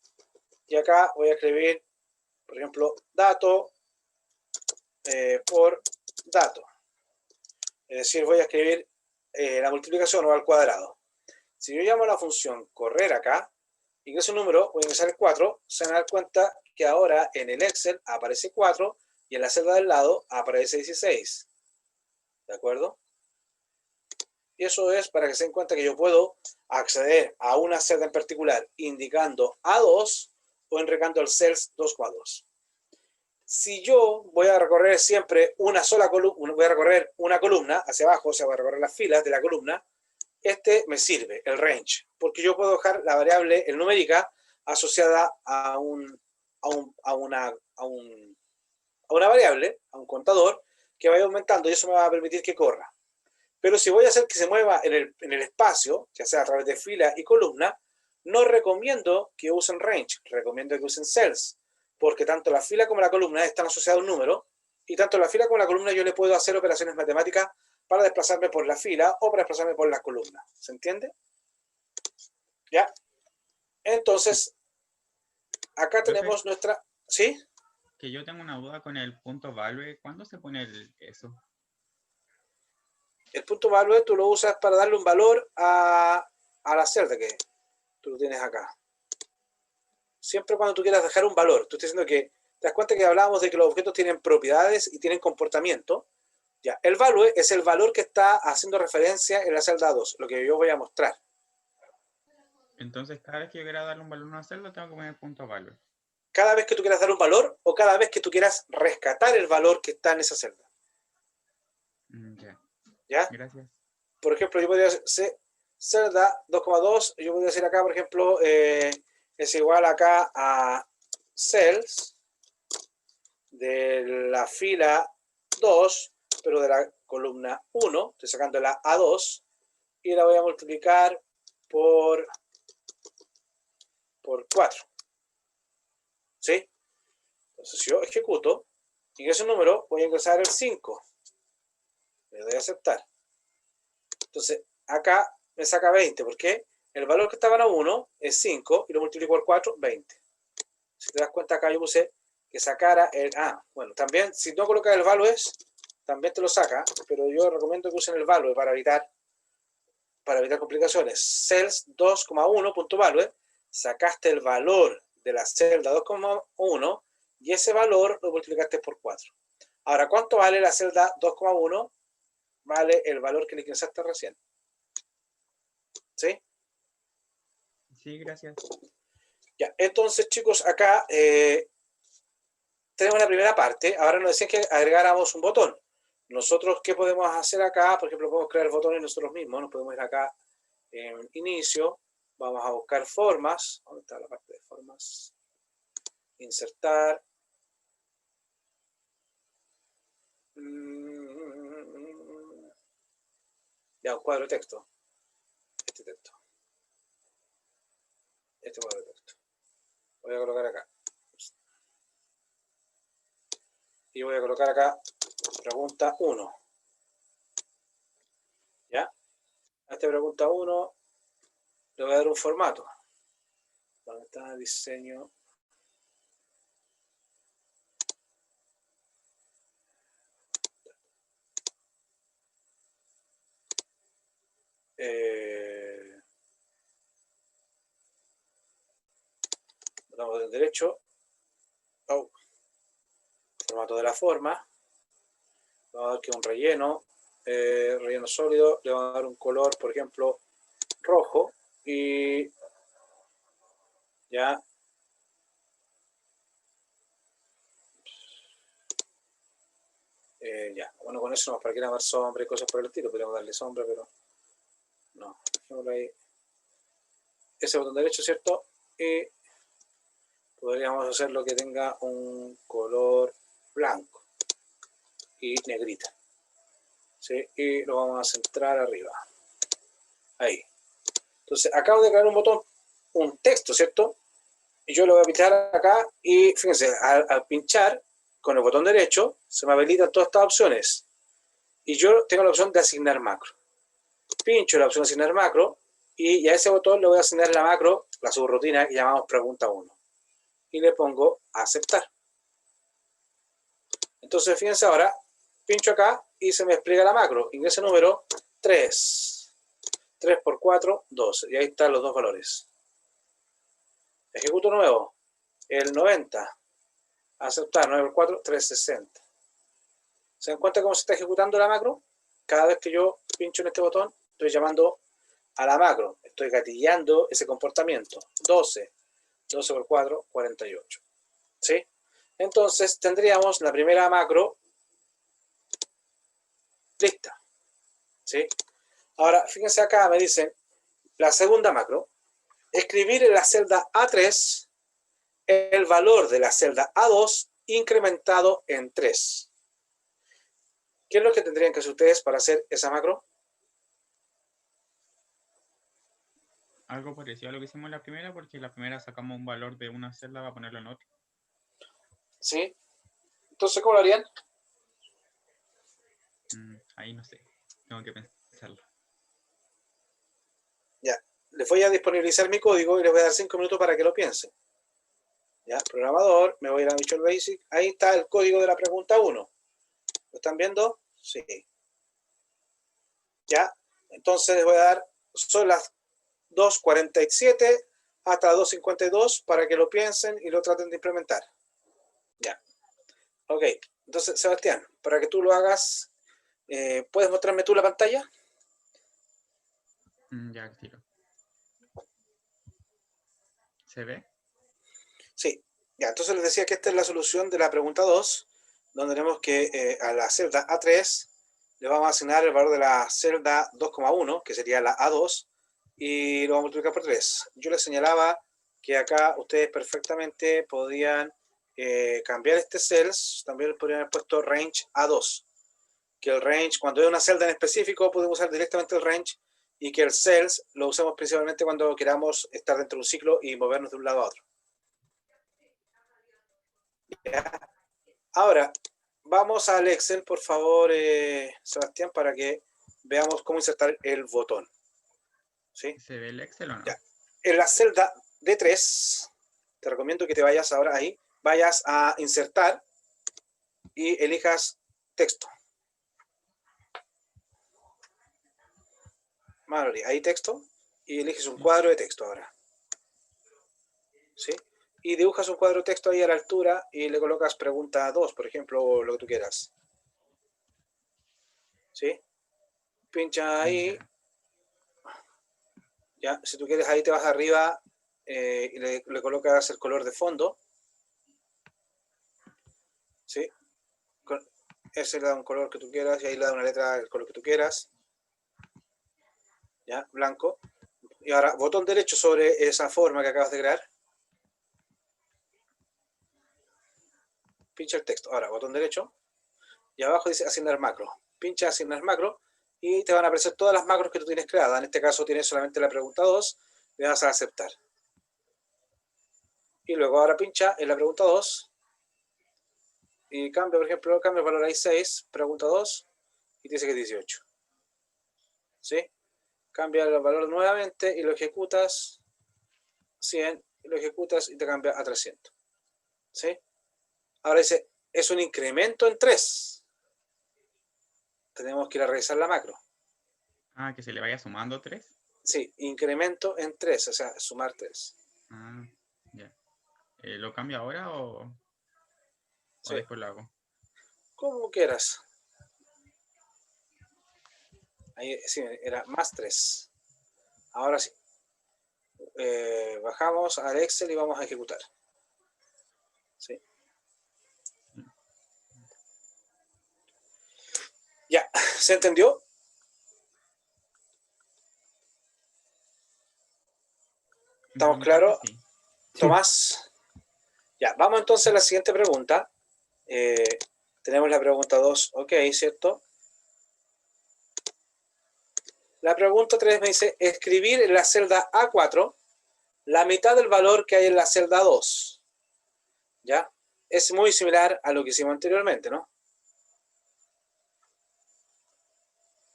Speaker 1: Y acá voy a escribir, por ejemplo, dato por dato. Es decir, voy a escribir la multiplicación o al cuadrado. Si yo llamo a la función correr acá, ingreso un número, voy a ingresar el 4, se van a dar cuenta que ahora en el Excel aparece 4 y en la celda del lado aparece 16. ¿De acuerdo? Y eso es para que se den cuenta que yo puedo acceder a una celda en particular indicando A2 o indicando el cells 2 cuadros. Si yo voy a recorrer siempre una sola columna, voy a recorrer una columna hacia abajo, o sea, voy a recorrer las filas de la columna, este me sirve, el range, porque yo puedo dejar la variable, el numérica, asociada a un a una variable, a un contador, que vaya aumentando y eso me va a permitir que corra. Pero si voy a hacer que se mueva en el espacio, ya sea a través de fila y columna, no recomiendo que usen range, recomiendo que usen cells, porque tanto la fila como la columna están asociados a un número, y tanto la fila como la columna yo le puedo hacer operaciones matemáticas para desplazarme por la fila o para desplazarme por la columna. ¿Se entiende? ¿Ya? Entonces, acá
Speaker 2: Profe,
Speaker 1: tenemos nuestra... ¿Sí?
Speaker 2: que yo tengo una duda con el punto value. ¿Cuándo se pone eso?
Speaker 1: El punto value tú lo usas para darle un valor a la celda que tú lo tienes acá. Siempre cuando tú quieras dejar un valor, tú estás diciendo que, te das cuenta que hablábamos de que los objetos tienen propiedades y tienen comportamiento. Ya, el value es el valor que está haciendo referencia en la celda 2, lo que yo voy a mostrar.
Speaker 2: Entonces, cada vez que yo quiera darle un valor a una celda, tengo que poner el punto value.
Speaker 1: Cada vez que tú quieras dar un valor o cada vez que tú quieras rescatar el valor que está en esa celda.
Speaker 2: Ya,
Speaker 1: ¿Ya?
Speaker 2: gracias.
Speaker 1: Por ejemplo, yo podría hacer celda 2,2, yo podría decir acá, por ejemplo, es igual acá a cells de la fila 2, pero de la columna 1, estoy sacando la A2, y la voy a multiplicar por 4. ¿Sí? Entonces, si yo ejecuto, y en ese número voy a ingresar el 5. Le doy a aceptar. Entonces, acá me saca 20. ¿Por qué? El valor que estaba en 1 es 5 y lo multiplico por 4, 20. Si te das cuenta, acá yo puse que sacara el... bueno, también, si no colocas el values, también te lo saca, pero yo recomiendo que usen el value para evitar complicaciones. Cells 2,1.value, sacaste el valor de la celda 2,1 y ese valor lo multiplicaste por 4. Ahora, ¿cuánto vale la celda 2,1? Vale el valor que le ingresaste recién. ¿Sí?
Speaker 2: Sí, gracias.
Speaker 1: Ya, entonces, chicos, acá tenemos la primera parte. Ahora nos decían que agregáramos un botón. Nosotros, ¿qué podemos hacer acá? Por ejemplo, podemos crear botones nosotros mismos. Nos podemos ir acá en inicio. Vamos a buscar formas. ¿Dónde está la parte de formas? Insertar. Ya, un cuadro de texto. Este texto. Este cuadro de texto. Voy a colocar acá. Y voy a colocar acá pregunta 1. ¿Ya? A esta pregunta 1 le voy a dar un formato. ¿Dónde está el diseño? Botón del derecho. Formato de la forma. Vamos a dar que un relleno. Relleno sólido. Le vamos a dar un color, por ejemplo, rojo. Y ya. Ya. Bueno, con eso no, para que dar sombra y cosas por el estilo. Podríamos darle sombra, pero no. Dejémoslo ahí. Ese botón derecho, ¿cierto? Y podríamos hacer lo que tenga un color blanco y negrita. ¿Sí? Y lo vamos a centrar arriba. Ahí. Entonces, acabo de crear un botón, un texto, ¿cierto? Y yo lo voy a pinchar acá y fíjense, al pinchar con el botón derecho se me habilitan todas estas opciones. Y yo tengo la opción de asignar macro. Pincho la opción de asignar macro y a ese botón le voy a asignar la macro, la subrutina que llamamos pregunta 1. Y le pongo aceptar. Entonces, fíjense ahora, pincho acá y se me despliega la macro. Ingreso número 3. 3 por 4, 12. Y ahí están los dos valores. Ejecuto nuevo. El 90. Aceptar. 9 por 4, 360. ¿Se dan cuenta cómo se está ejecutando la macro? Cada vez que yo pincho en este botón, estoy llamando a la macro. Estoy gatillando ese comportamiento. 12. 12 por 4, 48. ¿Sí? Entonces tendríamos la primera macro lista. ¿Sí? Ahora, fíjense acá, me dicen la segunda macro. Escribir en la celda A3 el valor de la celda A2 incrementado en 3. ¿Qué es lo que tendrían que hacer ustedes para hacer esa macro?
Speaker 2: Algo parecido a lo que hicimos en la primera, porque en la primera sacamos un valor de una celda para ponerlo en otra.
Speaker 1: ¿Sí? Entonces, ¿cómo lo harían?
Speaker 2: Ahí no sé, tengo que pensarlo.
Speaker 1: Ya, les voy a disponibilizar mi código y les voy a dar 5 minutos para que lo piensen. Ya, programador, me voy a ir a Visual Basic. Ahí está el código de la pregunta 1. ¿Lo están viendo? Sí. Ya, entonces les voy a dar, son las 2:47 hasta las 2:52 para que lo piensen y lo traten de implementar. Ya. Ok, entonces Sebastián, para que tú lo hagas, ¿puedes mostrarme tú la pantalla?
Speaker 2: Ya, tiro. ¿Se ve?
Speaker 1: Sí. Ya, entonces les decía que esta es la solución de la pregunta 2, donde tenemos que a la celda A3 le vamos a asignar el valor de la celda 2,1, que sería la A2, y lo vamos a multiplicar por 3. Yo les señalaba que acá ustedes perfectamente podían cambiar este cells, también podrían haber puesto range A2, que el range, cuando hay una celda en específico, podemos usar directamente el range, y que el cells lo usemos principalmente cuando queramos estar dentro de un ciclo y movernos de un lado a otro. ¿Ya? Ahora, vamos al Excel, por favor, Sebastián, para que veamos cómo insertar el botón. ¿Sí?
Speaker 2: ¿Se ve el Excel o no?
Speaker 1: Ya. En la celda D3, te recomiendo que te vayas ahora ahí, vayas a insertar y elijas texto. Mallory, ahí texto, y eliges un cuadro de texto ahora. ¿Sí? Y dibujas un cuadro de texto ahí a la altura y le colocas pregunta 2, por ejemplo, o lo que tú quieras. ¿Sí? Pincha ahí. Ya, si tú quieres, ahí te vas arriba y le colocas el color de fondo. ¿Sí? Ese le da un color que tú quieras y ahí le da una letra del color que tú quieras. ¿Ya? Blanco. Y ahora, botón derecho sobre esa forma que acabas de crear. Pincha el texto. Ahora, botón derecho. Y abajo dice asignar macro. Pincha asignar macro y te van a aparecer todas las macros que tú tienes creadas. En este caso tienes solamente la pregunta 2. Le das a aceptar. Y luego ahora pincha en la pregunta 2. Y cambia, por ejemplo, cambia el valor ahí 6. Pregunta 2. Y te dice que es 18. ¿Sí? Cambia el valor nuevamente y lo ejecutas 100, y lo ejecutas y te cambia a 300. ¿Sí? Ahora dice, es un incremento en 3. Tenemos que ir a revisar la macro.
Speaker 2: Ah, que se le vaya sumando 3.
Speaker 1: Sí, incremento en 3, o sea, sumar 3.
Speaker 2: Ah, ya. ¿Lo cambio ahora o
Speaker 1: Sí,
Speaker 2: después lo hago?
Speaker 1: como quieras. Ahí sí, era más 3. Ahora sí. Bajamos al Excel y vamos a ejecutar. ¿Sí? Ya, ¿se entendió? ¿Estamos claros?
Speaker 2: Sí.
Speaker 1: Tomás. Ya, vamos entonces a la siguiente pregunta. Tenemos la pregunta 2, ok, ¿cierto? La pregunta 3 me dice, escribir en la celda A4 la mitad del valor que hay en la celda 2. ¿Ya? Es muy similar a lo que hicimos anteriormente, ¿no?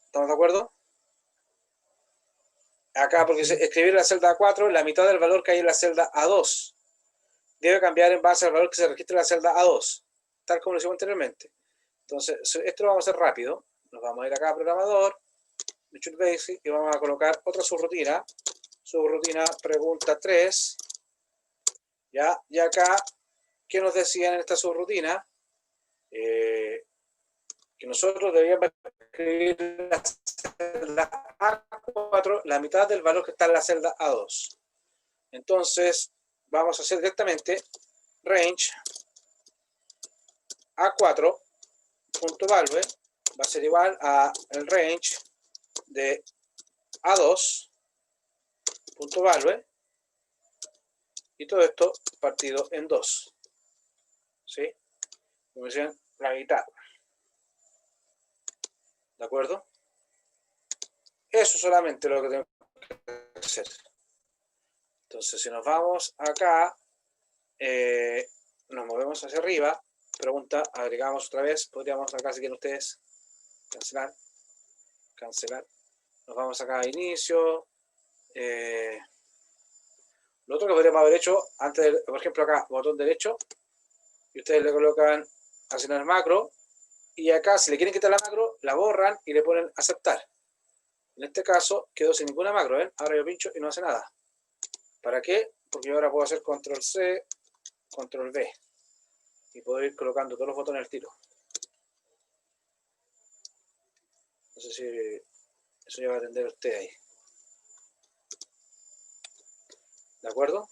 Speaker 1: ¿Estamos de acuerdo? Acá, porque dice, escribir en la celda A4 la mitad del valor que hay en la celda A2. Debe cambiar en base al valor que se registra en la celda A2, tal como lo hicimos anteriormente. Entonces, esto lo vamos a hacer rápido. Nos vamos a ir acá a programador, Visual Basic, y vamos a colocar otra subrutina. Subrutina pregunta 3. ¿Ya? Y acá, ¿qué nos decían en esta subrutina? Que nosotros debíamos escribir la celda A4 la mitad del valor que está en la celda A2. Entonces, vamos a hacer directamente range A4.value va a ser igual a el range de A2.value Y todo esto partido en 2. ¿Sí? Como decían, la mitad. ¿De acuerdo? Eso solamente lo que tenemos que hacer. Entonces, si nos vamos acá, nos movemos hacia arriba, pregunta, agregamos otra vez, podríamos acá, si quieren ustedes, cancelar, cancelar. Nos vamos acá a inicio. Lo otro que podríamos haber hecho, antes de, por ejemplo acá, botón derecho, y ustedes le colocan asignar macro, y acá, si le quieren quitar la macro, la borran y le ponen aceptar. En este caso, quedó sin ninguna macro, ¿ven? Ahora yo pincho y no hace nada. ¿Para qué? Porque yo ahora puedo hacer control C, control V, y puedo ir colocando todos los botones al tiro. No sé si eso ya va a atender usted ahí. ¿De acuerdo?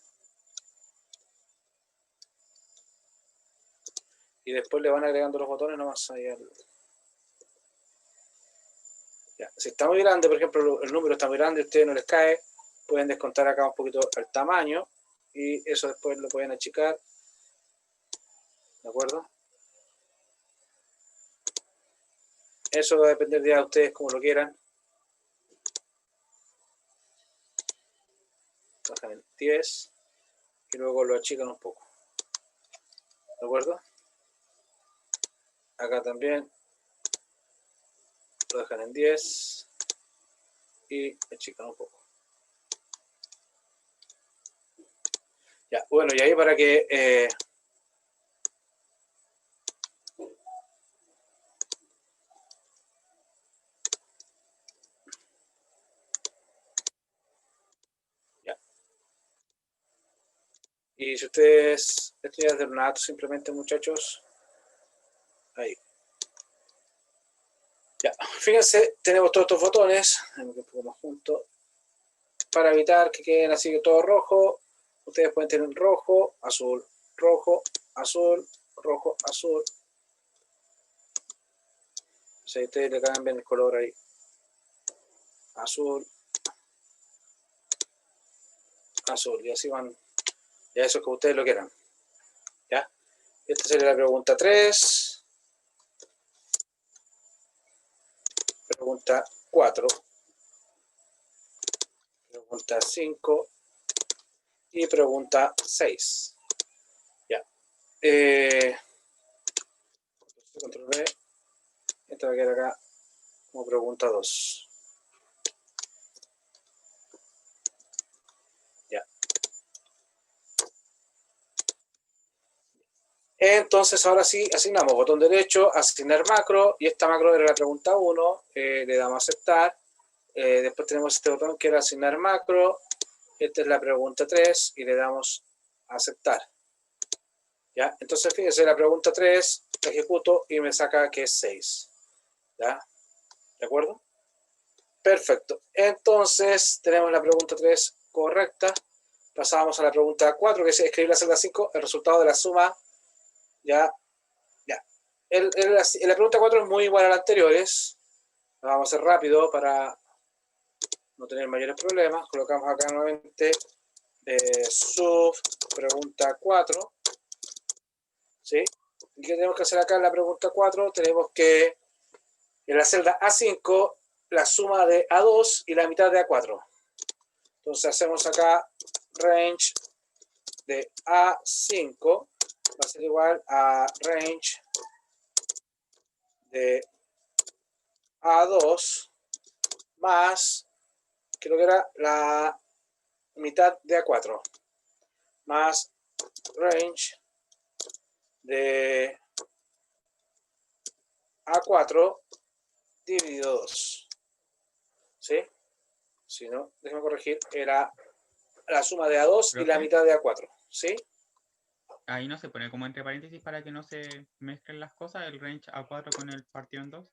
Speaker 1: Y después le van agregando los botones nomás ahí al... Ya. Si está muy grande, por ejemplo, el número está muy grande y a ustedes no les cae, pueden descontar acá un poquito el tamaño y eso después lo pueden achicar. ¿De acuerdo? Eso va a depender de ustedes como lo quieran. Bajan en 10 y luego lo achican un poco. ¿De acuerdo? Acá también lo dejan en 10 y achican un poco. Ya, bueno, y ahí para que ya. Y si ustedes, esto ya es de ornato simplemente, muchachos, ahí. Ya, fíjense, tenemos todos estos botones, un poco más juntos, para evitar que queden así todo rojo. Ustedes pueden tener rojo, azul, rojo, azul, rojo, azul. O sea, ustedes le cambian el color ahí. Azul, azul, y así van. Ya eso es que ustedes lo quieran. ¿Ya? Esta sería la pregunta 3. Pregunta 4. Pregunta 5. Y pregunta 6. Ya. Control V. Esta va a quedar acá como pregunta 2. Ya. Entonces, ahora sí, asignamos botón derecho, asignar macro, y esta macro era la pregunta 1, le damos a aceptar. Después tenemos este botón que era asignar macro, esta es la pregunta 3, y le damos a aceptar. ¿Ya? Entonces, fíjense, la pregunta 3, la ejecuto y me saca que es 6. ¿Ya? ¿De acuerdo? Perfecto. Entonces, tenemos la pregunta 3 correcta. Pasamos a la pregunta 4, que es escribir la celda 5, el resultado de la suma. Ya. La pregunta 4 es muy igual a las anteriores. La vamos a hacer rápido para no tener mayores problemas. Colocamos acá nuevamente sub pregunta 4. ¿Sí? ¿Y qué tenemos que hacer acá en la pregunta 4? Tenemos que en la celda A5 la suma de A2 y la mitad de A4. Entonces hacemos acá range de A5 va a ser igual a range de A2 más, creo que era la mitad de A4, más range de A4 dividido 2. ¿Sí? Si no, déjame corregir, era la suma de A2 y la
Speaker 2: ¿Profe?
Speaker 1: mitad de A4. ¿Sí?
Speaker 2: Ahí no se pone como entre paréntesis para que no se mezclen las cosas, el range A4 con el partido en 2.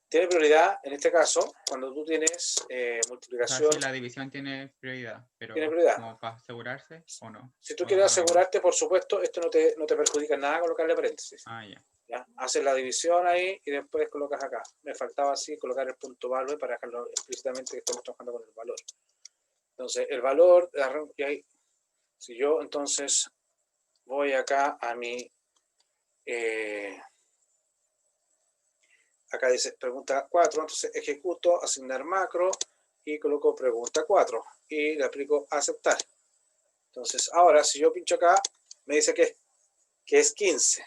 Speaker 1: Tiene prioridad en este caso cuando tú tienes
Speaker 2: O sea,
Speaker 1: multiplicación.
Speaker 2: sí, la división tiene prioridad,
Speaker 1: Tiene
Speaker 2: pero
Speaker 1: prioridad.
Speaker 2: como para asegurarse o no.
Speaker 1: Si tú
Speaker 2: O
Speaker 1: quieres
Speaker 2: da lo mismo.
Speaker 1: asegurarte, por supuesto, esto no te perjudica en nada colocarle paréntesis.
Speaker 2: Ah, ya.
Speaker 1: ¿Ya? Haces la división ahí y después colocas acá. Me faltaba así colocar el punto value para dejarlo explícitamente que estamos trabajando con el valor. Entonces, el valor, y ahí, si yo entonces voy acá a mi, acá dice pregunta 4, entonces ejecuto, asignar macro y coloco pregunta 4 y le aplico aceptar. Entonces, ahora si yo pincho acá, me dice que es 15,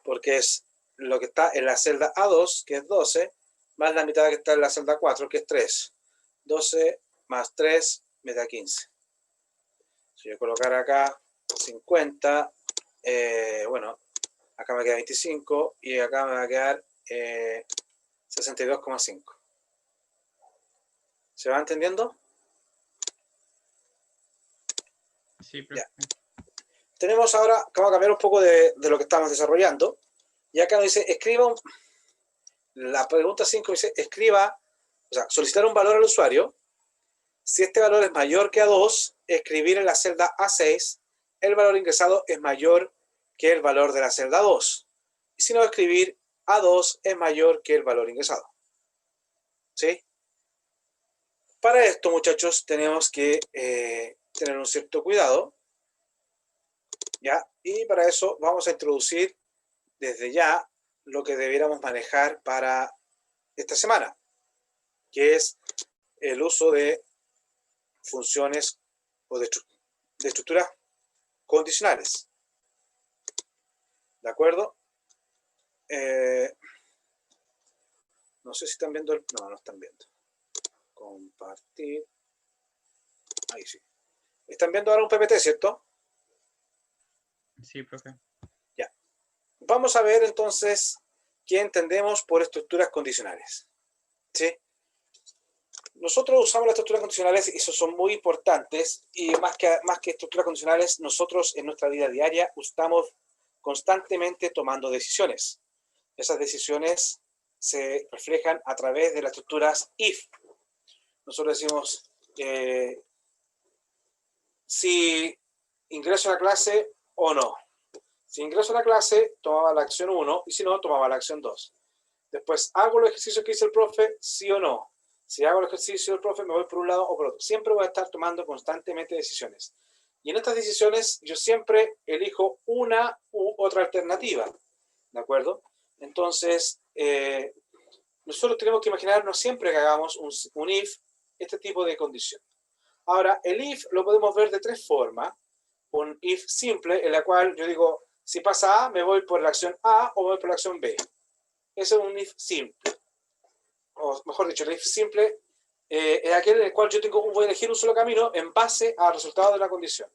Speaker 1: porque es lo que está en la celda A2, que es 12, más la mitad que está en la celda 4, que es 3. 12 más 3 me da 15. Si yo colocar acá 50, bueno, acá me queda 25 y acá me va a quedar 62,5. ¿Se va entendiendo?
Speaker 2: Sí,
Speaker 1: Ya.
Speaker 2: profe.
Speaker 1: Tenemos ahora, vamos a cambiar un poco de lo que estamos desarrollando. Y acá nos dice, escriba, la pregunta 5 dice, escriba, o sea, solicitar un valor al usuario. Si este valor es mayor que A2, escribir en la celda A6, el valor ingresado es mayor que el valor de la celda 2. Y si no, escribir A2 es mayor que el valor ingresado. ¿Sí? Para esto, muchachos, tenemos que tener un cierto cuidado. ¿Ya? Y para eso vamos a introducir desde ya lo que debiéramos manejar para esta semana, que es el uso de funciones o de estructuras condicionales. ¿De acuerdo? No sé si están viendo el... No, no están viendo. Compartir. Ahí sí. Están viendo ahora un PPT, ¿cierto?
Speaker 2: Sí, profe.
Speaker 1: Ya. Vamos a ver entonces qué entendemos por estructuras condicionales. ¿Sí? Nosotros usamos las estructuras condicionales y eso son muy importantes y más que estructuras condicionales, nosotros en nuestra vida diaria estamos constantemente tomando decisiones. Esas decisiones se reflejan a través de las estructuras if. Nosotros decimos, si ingreso a la clase o no. Si ingreso a la clase, tomaba la acción 1 y si no, tomaba la acción 2. Después, ¿hago los ejercicios que dice el profe? Sí o no. Si hago el ejercicio del profe, me voy por un lado o por otro. Siempre voy a estar tomando constantemente decisiones. Y en estas decisiones, yo siempre elijo una u otra alternativa. ¿De acuerdo? Entonces, nosotros tenemos que imaginarnos siempre que hagamos un if, este tipo de condición. Ahora, el if lo podemos ver de tres formas. Un if simple, en la cual yo digo, si pasa A, me voy por la acción A o me voy por la acción B. Ese es un if simple. O mejor dicho, el if simple es aquel en el cual yo voy a elegir un solo camino en base al resultado de la condición.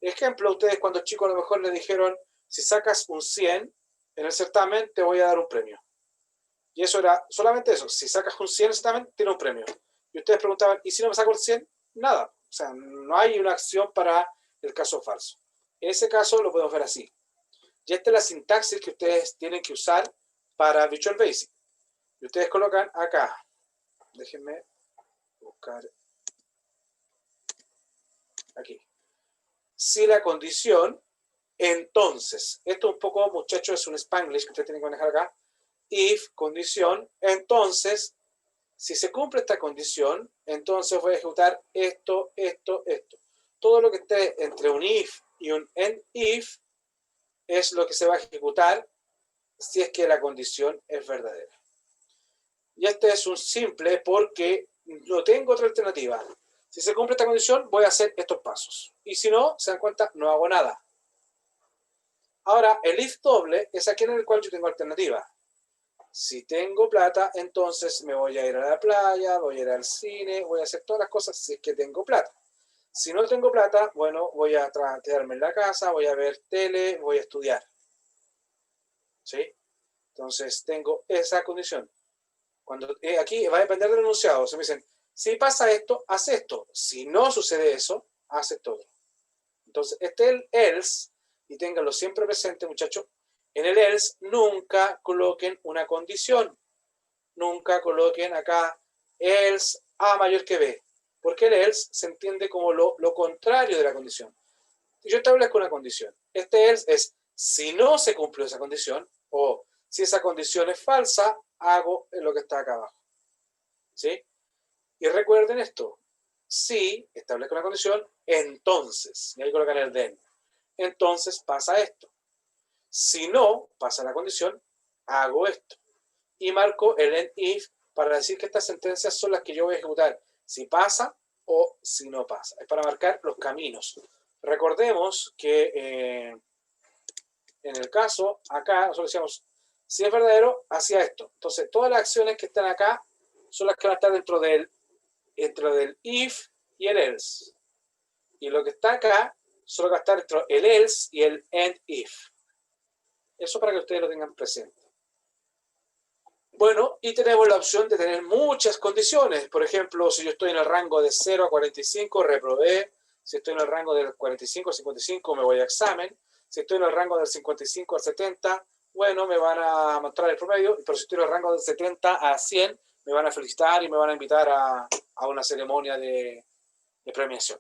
Speaker 1: Ejemplo, ustedes cuando chicos a lo mejor le dijeron, si sacas un 100 en el certamen, te voy a dar un premio. Y eso era solamente eso. Si sacas un 100 en el certamen, tiene un premio. Y ustedes preguntaban, ¿y si no me saco el 100? Nada. O sea, no hay una acción para el caso falso. En ese caso lo podemos ver así. Y esta es la sintaxis que ustedes tienen que usar para Visual Basic. Y ustedes colocan acá. Déjenme buscar aquí. Si la condición, entonces, esto un poco, muchachos, es un Spanglish que ustedes tienen que manejar acá. If, condición, entonces, si se cumple esta condición, entonces voy a ejecutar esto, esto, esto. Todo lo que esté entre un if y un end if es lo que se va a ejecutar si es que la condición es verdadera. Y este es un simple porque no tengo otra alternativa. Si se cumple esta condición, voy a hacer estos pasos. Y si no, se dan cuenta, no hago nada. Ahora, el if doble es aquel en el cual yo tengo alternativa. Si tengo plata, entonces me voy a ir a la playa, voy a ir al cine, voy a hacer todas las cosas si es que tengo plata. Si no tengo plata, bueno, voy a quedarme en la casa, voy a ver tele, voy a estudiar. ¿Sí? Entonces tengo esa condición. Cuando aquí va a depender del enunciado. Se me dicen, si pasa esto, haz esto. Si no sucede eso, haz esto otro. Entonces, este es el else, y ténganlo siempre presente, muchachos. En el else nunca coloquen una condición. Nunca coloquen acá else A mayor que B. Porque el else se entiende como lo contrario de la condición. Yo establezco una condición. Este else es si no se cumplió esa condición o si esa condición es falsa, hago lo que está acá abajo. ¿Sí? Y recuerden esto. si establezco una condición, entonces, y ahí colocar el then, entonces pasa esto. Si no pasa la condición, hago esto. Y marco el end if para decir que estas sentencias son las que yo voy a ejecutar, si pasa o si no pasa. Es para marcar los caminos. Recordemos que en el caso, acá nosotros decíamos, si es verdadero, hacía esto. Entonces, todas las acciones que están acá son las que van a estar dentro del if y el else. Y lo que está acá solo va a estar dentro del else y el end if. Eso para que ustedes lo tengan presente. Bueno, y tenemos la opción de tener muchas condiciones. Por ejemplo, si yo estoy en el rango de 0 a 45, reprobé. Si estoy en el rango del 45 a 55, me voy a examen. Si estoy en el rango del 55 al 70, bueno, me van a mostrar el promedio. Pero si estoy en el rango del 70 a 100, me van a felicitar y me van a invitar a una ceremonia de premiación.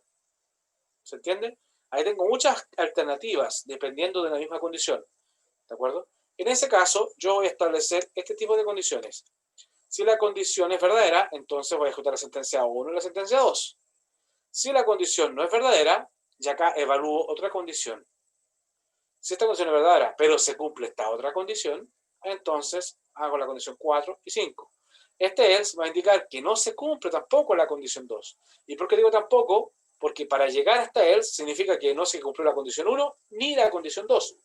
Speaker 1: ¿Se entiende? Ahí tengo muchas alternativas dependiendo de la misma condición. ¿De acuerdo? En ese caso, yo voy a establecer este tipo de condiciones. Si la condición es verdadera, entonces voy a ejecutar la sentencia 1 y la sentencia 2. Si la condición no es verdadera, ya acá evalúo otra condición. Si esta condición es verdadera, pero se cumple esta otra condición, entonces hago la condición 4 y 5. Este else va a indicar que no se cumple tampoco la condición 2. ¿Y por qué digo tampoco? Porque para llegar a esta else significa que no se cumplió la condición 1 ni la condición 2.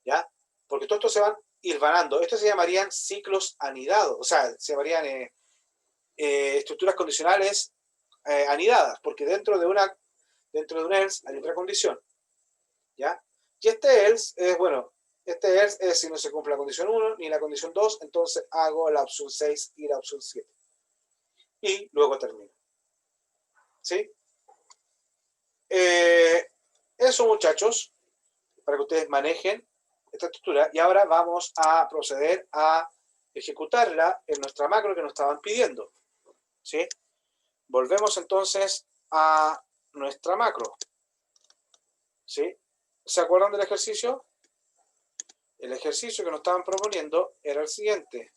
Speaker 1: ¿Ya? Porque todo esto se van hilvanando. Esto se llamarían ciclos anidados, o sea, se llamarían estructuras condicionales anidadas, porque dentro de un else hay otra condición. ¿Ya? Y este else es, bueno, este else es si no se cumple la condición 1 ni la condición 2, entonces hago la opción 6 y la opción 7. Y luego termino. ¿Sí? Eso, muchachos, para que ustedes manejen esta estructura. Y ahora vamos a proceder a ejecutarla en nuestra macro que nos estaban pidiendo. ¿Sí? Volvemos entonces a nuestra macro. ¿Sí? ¿Se acuerdan del ejercicio? El ejercicio que nos estaban proponiendo era el siguiente.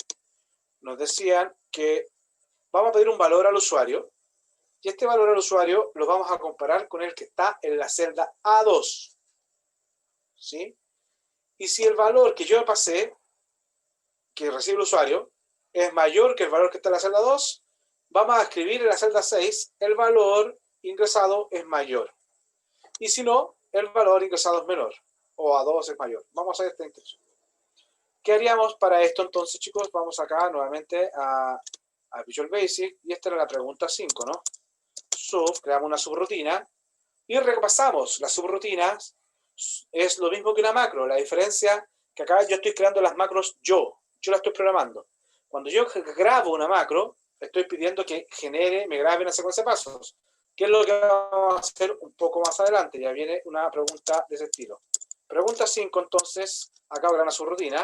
Speaker 1: Nos decían que vamos a pedir un valor al usuario y este valor al usuario lo vamos a comparar con el que está en la celda A2. ¿Sí? Y si el valor que yo pasé, que recibe el usuario, es mayor que el valor que está en la celda 2, vamos a escribir en la celda 6 el valor ingresado es mayor. Y si no, el valor ingresado es menor, o A2 es mayor. Vamos a esta intención. ¿Qué haríamos para esto entonces, chicos? Vamos acá nuevamente a Visual Basic, y esta era la pregunta 5, ¿no? Creamos una subrutina, y repasamos. Las subrutinas es lo mismo que una macro, la diferencia que acá yo estoy creando las macros yo la estoy programando. Cuando yo grabo una macro, estoy pidiendo que me grabe una secuencia de pasos. ¿Qué es lo que vamos a hacer un poco más adelante? Ya viene una pregunta de ese estilo. Pregunta 5, entonces, acá habrá una subrutina.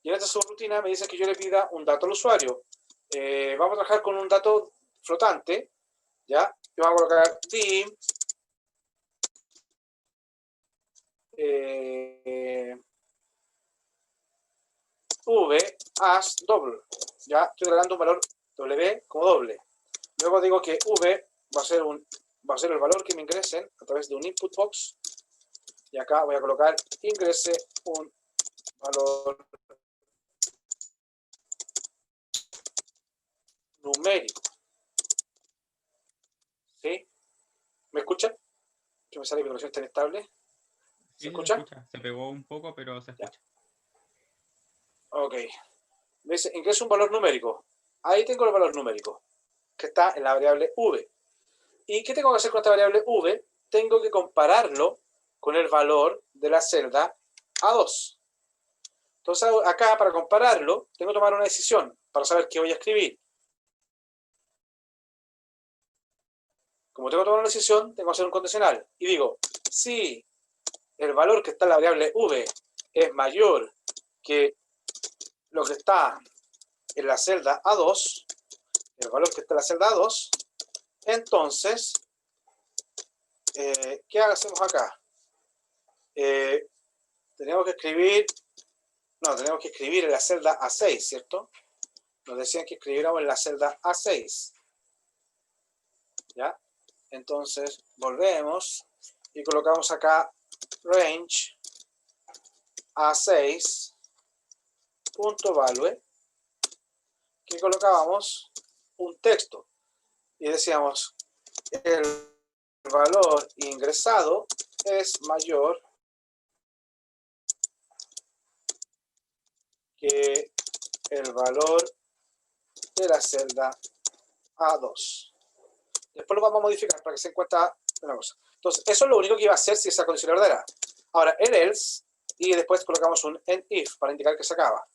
Speaker 1: Y en esta subrutina me dice que yo le pida un dato al usuario. Vamos a trabajar con un dato flotante, ¿ya? Y vamos a colocar dim v as doble. Ya estoy agregando un valor w como doble. Luego digo que v va a ser el valor que me ingresen a través de un input box. Y acá voy a colocar ingrese un valor numérico. ¿Sí? ¿Me escuchan? Que me sale mi conexión está inestable. ¿Se escucha?
Speaker 2: Se pegó un poco, pero se escucha.
Speaker 1: Ok. Me dice, ingresa un valor numérico. Ahí tengo el valor numérico, que está en la variable v. ¿Y qué tengo que hacer con esta variable v? Tengo que compararlo con el valor de la celda A2. Entonces, acá, para compararlo, tengo que tomar una decisión para saber qué voy a escribir. Como tengo que tomar una decisión, tengo que hacer un condicional. Y digo, si el valor que está en la variable v es mayor que lo que está en la celda A2, el valor que está en la celda A2, entonces, ¿qué hacemos acá? Tenemos que escribir en la celda A6, ¿cierto? Nos decían que escribiéramos en la celda A6. ¿Ya? Entonces, volvemos y colocamos acá range A6 punto value, que colocábamos un texto y decíamos el valor ingresado es mayor que el valor de la celda A2. Después lo vamos a modificar para que se encuentre una cosa. Entonces, eso es lo único que iba a hacer si esa condición es verdadera. Ahora, el else, y después colocamos un end if para indicar que se acaba.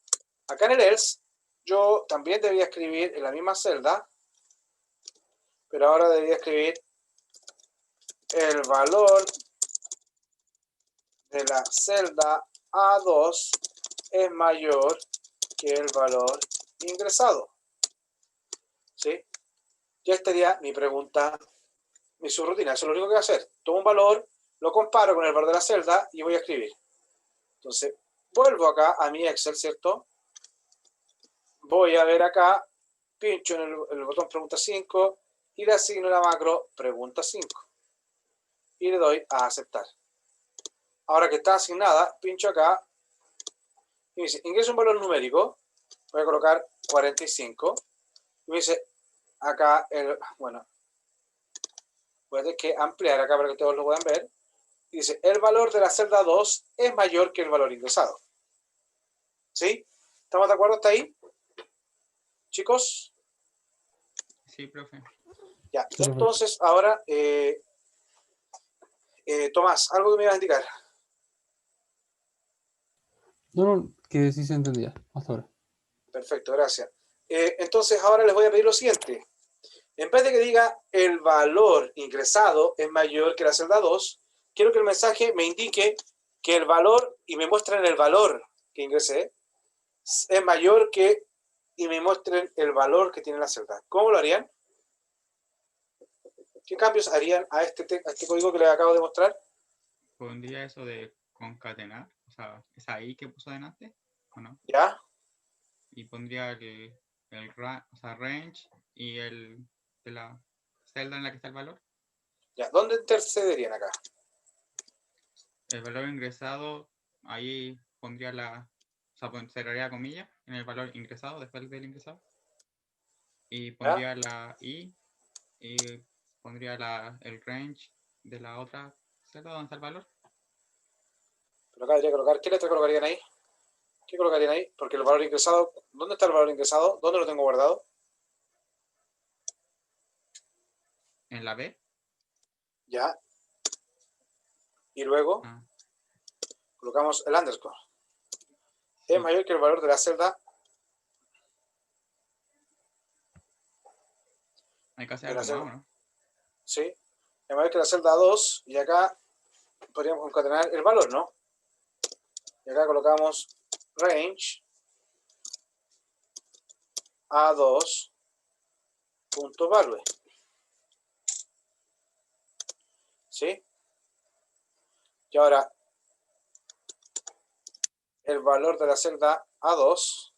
Speaker 1: Acá en el else, yo también debería escribir en la misma celda, pero ahora debería escribir el valor de la celda A2 es mayor que el valor ingresado. ¿Sí? Ya estaría mi pregunta, mi subrutina. Eso es lo único que voy a hacer. Tomo un valor, lo comparo con el valor de la celda y voy a escribir. Entonces, vuelvo acá a mi Excel, ¿cierto? Voy a ver acá, pincho en el botón pregunta 5 y le asigno la macro pregunta 5. Y le doy a aceptar. Ahora que está asignada, pincho acá y me dice, ingresa un valor numérico. Voy a colocar 45. Y me dice, acá, bueno, voy a tener que ampliar acá para que todos lo puedan ver. Y dice, el valor de la celda 2 es mayor que el valor ingresado. ¿Sí? ¿Estamos de acuerdo hasta ahí? Chicos.
Speaker 2: Sí, profe.
Speaker 1: Ya, entonces ahora, Tomás, algo que me ibas a indicar.
Speaker 3: No, que sí se entendía hasta ahora.
Speaker 1: Perfecto, gracias. Entonces ahora les voy a pedir lo siguiente. En vez de que diga el valor ingresado es mayor que la celda 2, quiero que el mensaje me indique que el valor, y me muestren el valor que ingresé, es mayor que, y me muestren el valor que tiene la celda. ¿Cómo lo harían? ¿Qué cambios harían a este código que les acabo de mostrar?
Speaker 2: Pondría eso de concatenar, o sea, esa ahí que puso delante, ¿o no?
Speaker 1: ¿Ya?
Speaker 2: Y pondría o sea, range y el de la celda en la que está el valor.
Speaker 1: ¿Ya? ¿Dónde intercederían acá?
Speaker 2: El valor ingresado, ahí pondría o sea, cerraría comillas en el valor ingresado, después del ingresado. Y pondría la i y pondría el range de la otra celda donde está el valor.
Speaker 1: Pero acá debería colocar, ¿qué letra colocarían ahí? ¿Qué colocarían ahí? Porque el valor ingresado, ¿dónde está el valor ingresado? ¿Dónde lo tengo guardado?
Speaker 2: En la b.
Speaker 1: Ya. Y luego colocamos el underscore.
Speaker 2: Sí.
Speaker 1: Es mayor que el valor de la celda.
Speaker 2: Hay que hacer algo más, ¿o no?
Speaker 1: Sí. Es mayor que la celda 2. Y acá podríamos concatenar el valor, ¿no? Y acá colocamos range A2 punto value. ¿Sí? Y ahora el valor de la celda A2,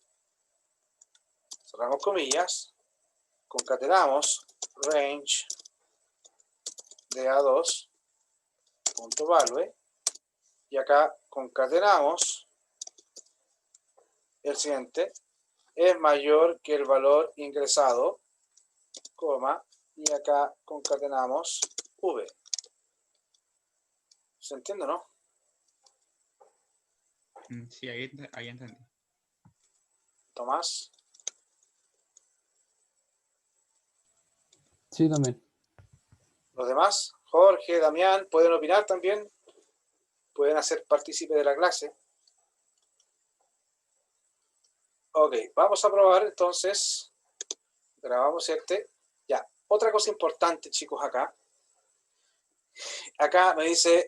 Speaker 1: cerramos comillas, concatenamos range de A2 punto value y acá concatenamos el siguiente, es mayor que el valor ingresado, coma, y acá concatenamos v. ¿Se entiende, no?
Speaker 2: Sí, ahí entendí.
Speaker 1: Tomás.
Speaker 3: Sí, también.
Speaker 1: Los demás, Jorge, Damián, pueden opinar también, pueden hacer partícipe de la clase. Ok, vamos a probar entonces. Grabamos este. Ya, otra cosa importante, chicos, acá. Acá me dice,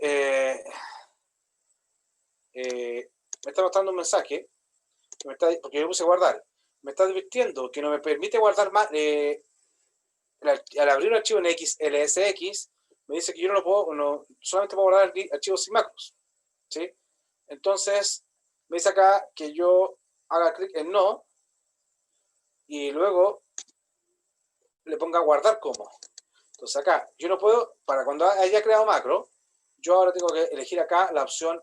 Speaker 1: me está mostrando un mensaje, porque yo puse guardar. Me está advirtiendo que no me permite guardar más. Al abrir un archivo en XLSX, me dice que yo no lo puedo, solamente puedo guardar archivos sin macros. ¿Sí? Entonces, me dice acá que yo haga clic en no y luego le ponga guardar como. Entonces acá, yo no puedo, para cuando haya creado macro, yo ahora tengo que elegir acá la opción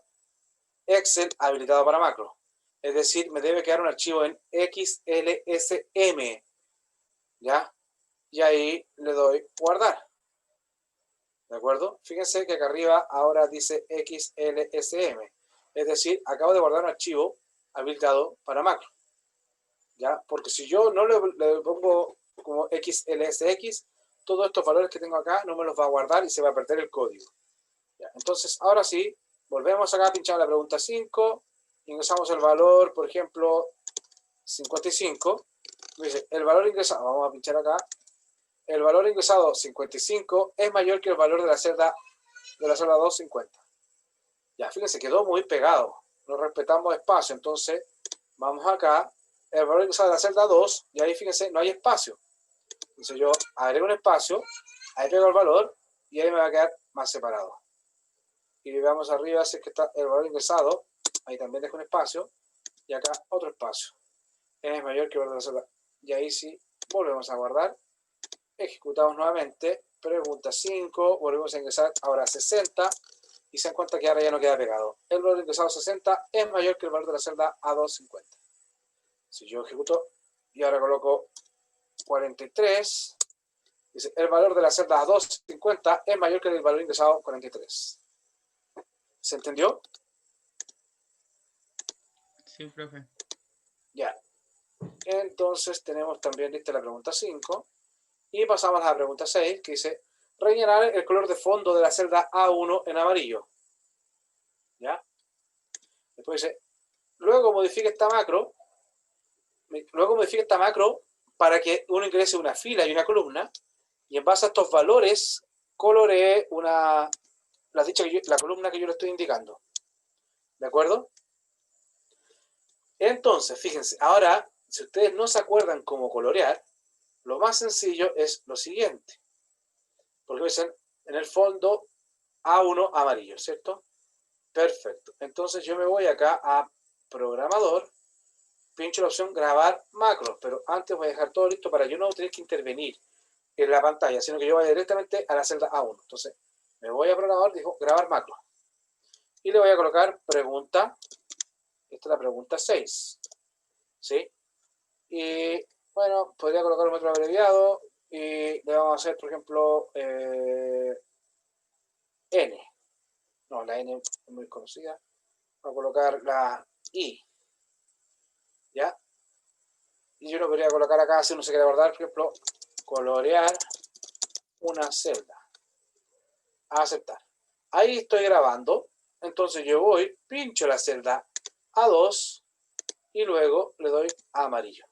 Speaker 1: Excel habilitado para macro. Es decir, me debe quedar un archivo en XLSM, ¿ya? Y ahí le doy guardar. ¿De acuerdo? Fíjense que acá arriba ahora dice XLSM. Es decir, acabo de guardar un archivo habilitado para macro. ¿Ya? Porque si yo no le pongo como XLSX, todos estos valores que tengo acá no me los va a guardar y se va a perder el código. ¿Ya? Entonces, ahora sí, volvemos acá, pinchamos la pregunta 5, ingresamos el valor, por ejemplo, 55. Me dice, el valor ingresado, vamos a pinchar acá, el valor ingresado 55 es mayor que el valor de la celda 250. Ya, fíjense, quedó muy pegado. No respetamos espacio, entonces vamos acá, el valor ingresado de la celda 2, y ahí fíjense, no hay espacio. Entonces yo agrego un espacio, ahí pego el valor, y ahí me va a quedar más separado. Y veamos arriba si es que está el valor ingresado, ahí también dejo un espacio, y acá otro espacio. Es mayor que el valor de la celda. Y ahí sí, volvemos a guardar. Ejecutamos nuevamente, pregunta 5, volvemos a ingresar ahora 60 y se dan cuenta que ahora ya no queda pegado. El valor ingresado 60 es mayor que el valor de la celda A250. Si yo ejecuto y ahora coloco 43, dice el valor de la celda A250 es mayor que el valor ingresado 43. ¿Se entendió?
Speaker 2: Sí, profe.
Speaker 1: Ya. Entonces tenemos también lista la pregunta 5. Y pasamos a la pregunta 6, que dice, rellenar el color de fondo de la celda A1 en amarillo. ¿Ya? Después dice, luego modifique esta macro para que uno ingrese una fila y una columna, y en base a estos valores coloree la columna que yo le estoy indicando. ¿De acuerdo? Entonces, fíjense, ahora, si ustedes no se acuerdan cómo colorear, lo más sencillo es lo siguiente. Porque dicen, en el fondo, A1 amarillo, ¿cierto? Perfecto. Entonces yo me voy acá a programador, pincho la opción grabar macros, pero antes voy a dejar todo listo para yo no tener que intervenir en la pantalla, sino que yo vaya directamente a la celda A1. Entonces me voy a programador, digo grabar macros. Y le voy a colocar pregunta, esta es la pregunta 6. ¿Sí? Y bueno, podría colocar un método abreviado y le vamos a hacer, por ejemplo, N. No, la N es muy conocida. Voy a colocar la I. ¿Ya? Y yo lo podría colocar acá, si uno se quiere guardar, por ejemplo, colorear una celda. A aceptar. Ahí estoy grabando. Entonces yo voy, pincho la celda A2 y luego le doy a amarillo.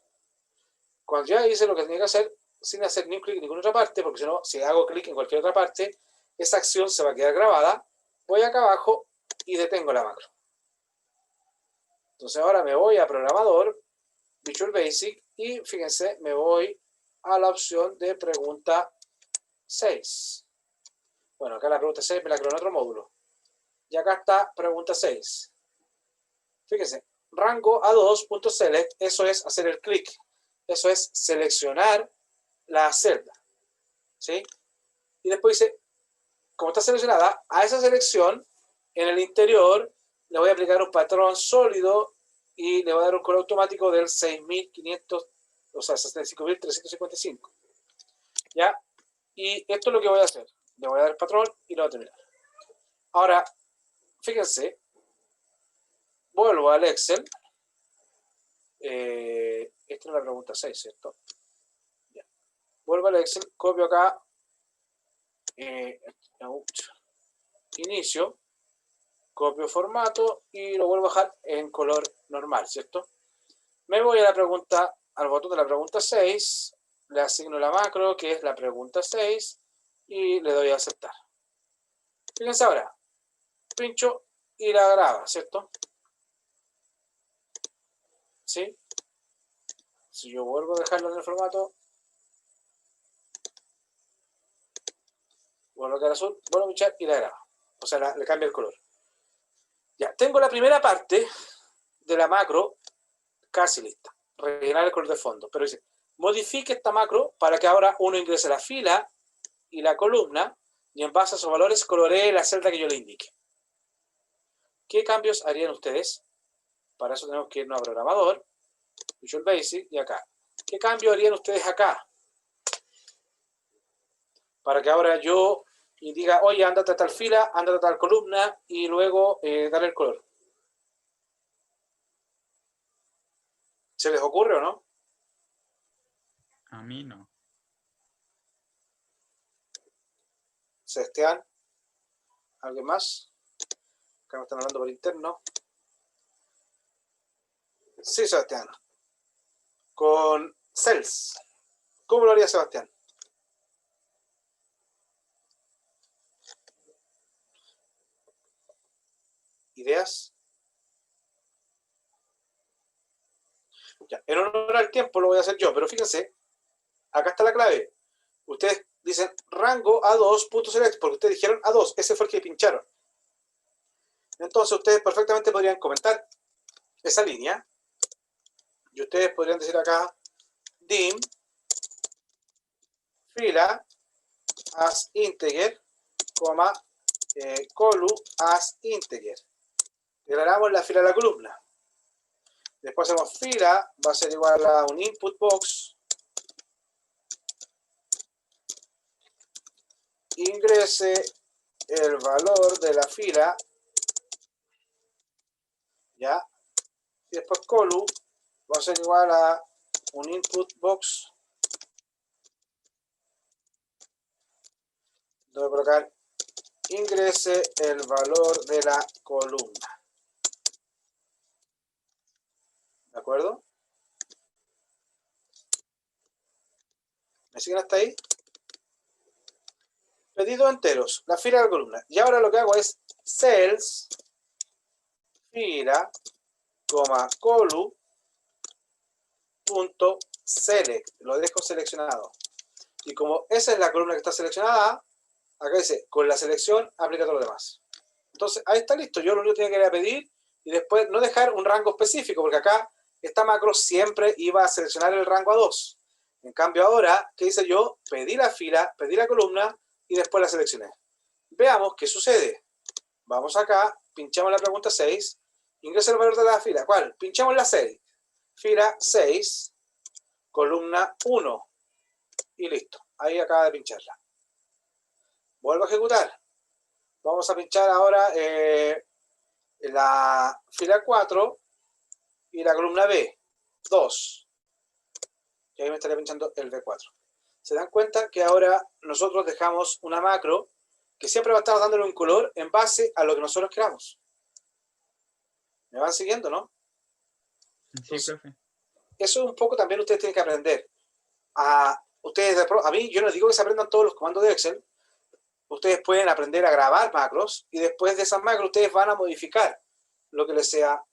Speaker 1: Cuando ya hice lo que tenía que hacer, sin hacer ni un clic en ninguna otra parte, porque si no, si hago clic en cualquier otra parte, esa acción se va a quedar grabada. Voy acá abajo y detengo la macro. Entonces ahora me voy a programador, Visual Basic, y fíjense, me voy a la opción de pregunta 6. Bueno, acá la pregunta 6 me la creo en otro módulo. Y acá está pregunta 6. Fíjense, rango A2.select, eso es hacer el clic. Eso es seleccionar la celda. ¿Sí? Y después dice, como está seleccionada, a esa selección, en el interior, le voy a aplicar un patrón sólido y le voy a dar un color automático del 6500, o sea, 65.355. ¿Ya? Y esto es lo que voy a hacer. Le voy a dar el patrón y lo voy a terminar. Ahora, fíjense, vuelvo al Excel. Esta es la pregunta 6, ¿cierto? Ya. Vuelvo al Excel, copio acá, inicio, copio formato y lo vuelvo a dejar en color normal, ¿cierto? Me voy a la pregunta, al botón de la pregunta 6, le asigno la macro, que es la pregunta 6, y le doy a aceptar. Fíjense ahora, pincho y la graba, ¿cierto? ¿Sí? Si yo vuelvo a dejarlo en el formato, vuelvo a quedar azul, vuelvo a pinchar y la graba. O sea, le cambia el color. Ya, tengo la primera parte de la macro casi lista. Rellenar el color de fondo. Pero dice, modifique esta macro para que ahora uno ingrese a la fila y la columna, y en base a esos valores coloreé la celda que yo le indique. ¿Qué cambios harían ustedes? Para eso tenemos que irnos a programador, Visual Basic y acá. ¿Qué cambio harían ustedes acá? Para que ahora yo diga, oye, ándate a tal fila, ándate a tal columna y luego darle el color. ¿Se les ocurre o no?
Speaker 2: A mí no.
Speaker 1: Sebastián, ¿alguien más? Acá me están hablando por interno. Sí, Sebastián. Con Cells. ¿Cómo lo haría Sebastián? ¿Ideas? Ya, en honor al tiempo lo voy a hacer yo, pero fíjense, acá está la clave. Ustedes dicen rango A2.select, porque ustedes dijeron A2, ese fue el que pincharon. Entonces ustedes perfectamente podrían comentar esa línea y ustedes podrían decir acá dim fila as integer, coma, colu as integer. Declaramos la fila de la columna. Después hacemos fila, va a ser igual a un input box, ingrese el valor de la fila, ¿ya? Y después colu va a ser igual a un input box, debo colocar ingrese el valor de la columna. ¿De acuerdo? ¿Me siguen hasta ahí? Pedidos enteros, la fila de la columna. Y ahora lo que hago es cells, fila, coma, colu, punto, select. Lo dejo seleccionado. Y como esa es la columna que está seleccionada, acá dice, con la selección aplica todo lo demás. Entonces, ahí está listo. Yo lo único que tenía que ir a pedir y después no dejar un rango específico, porque acá esta macro siempre iba a seleccionar el rango a 2. En cambio ahora, ¿qué hice yo? Pedí la fila, pedí la columna y después la seleccioné. Veamos qué sucede. Vamos acá, pinchamos la pregunta 6, ingresa el valor de la fila. ¿Cuál? Pinchamos la 6. Fila 6, columna 1 y listo. Ahí acaba de pincharla. Vuelvo a ejecutar. Vamos a pinchar ahora la fila 4 y la columna B, 2. Y ahí me estaría pinchando el B4. Se dan cuenta que ahora nosotros dejamos una macro que siempre va a estar dándole un color en base a lo que nosotros queramos. ¿Me van siguiendo, no?
Speaker 2: Sí,
Speaker 1: Entonces,
Speaker 2: profe.
Speaker 1: eso un poco también ustedes tienen que aprender. A mí, yo no digo que se aprendan todos los comandos de Excel. Ustedes pueden aprender a grabar macros y después de esas macros ustedes van a modificar lo que les sea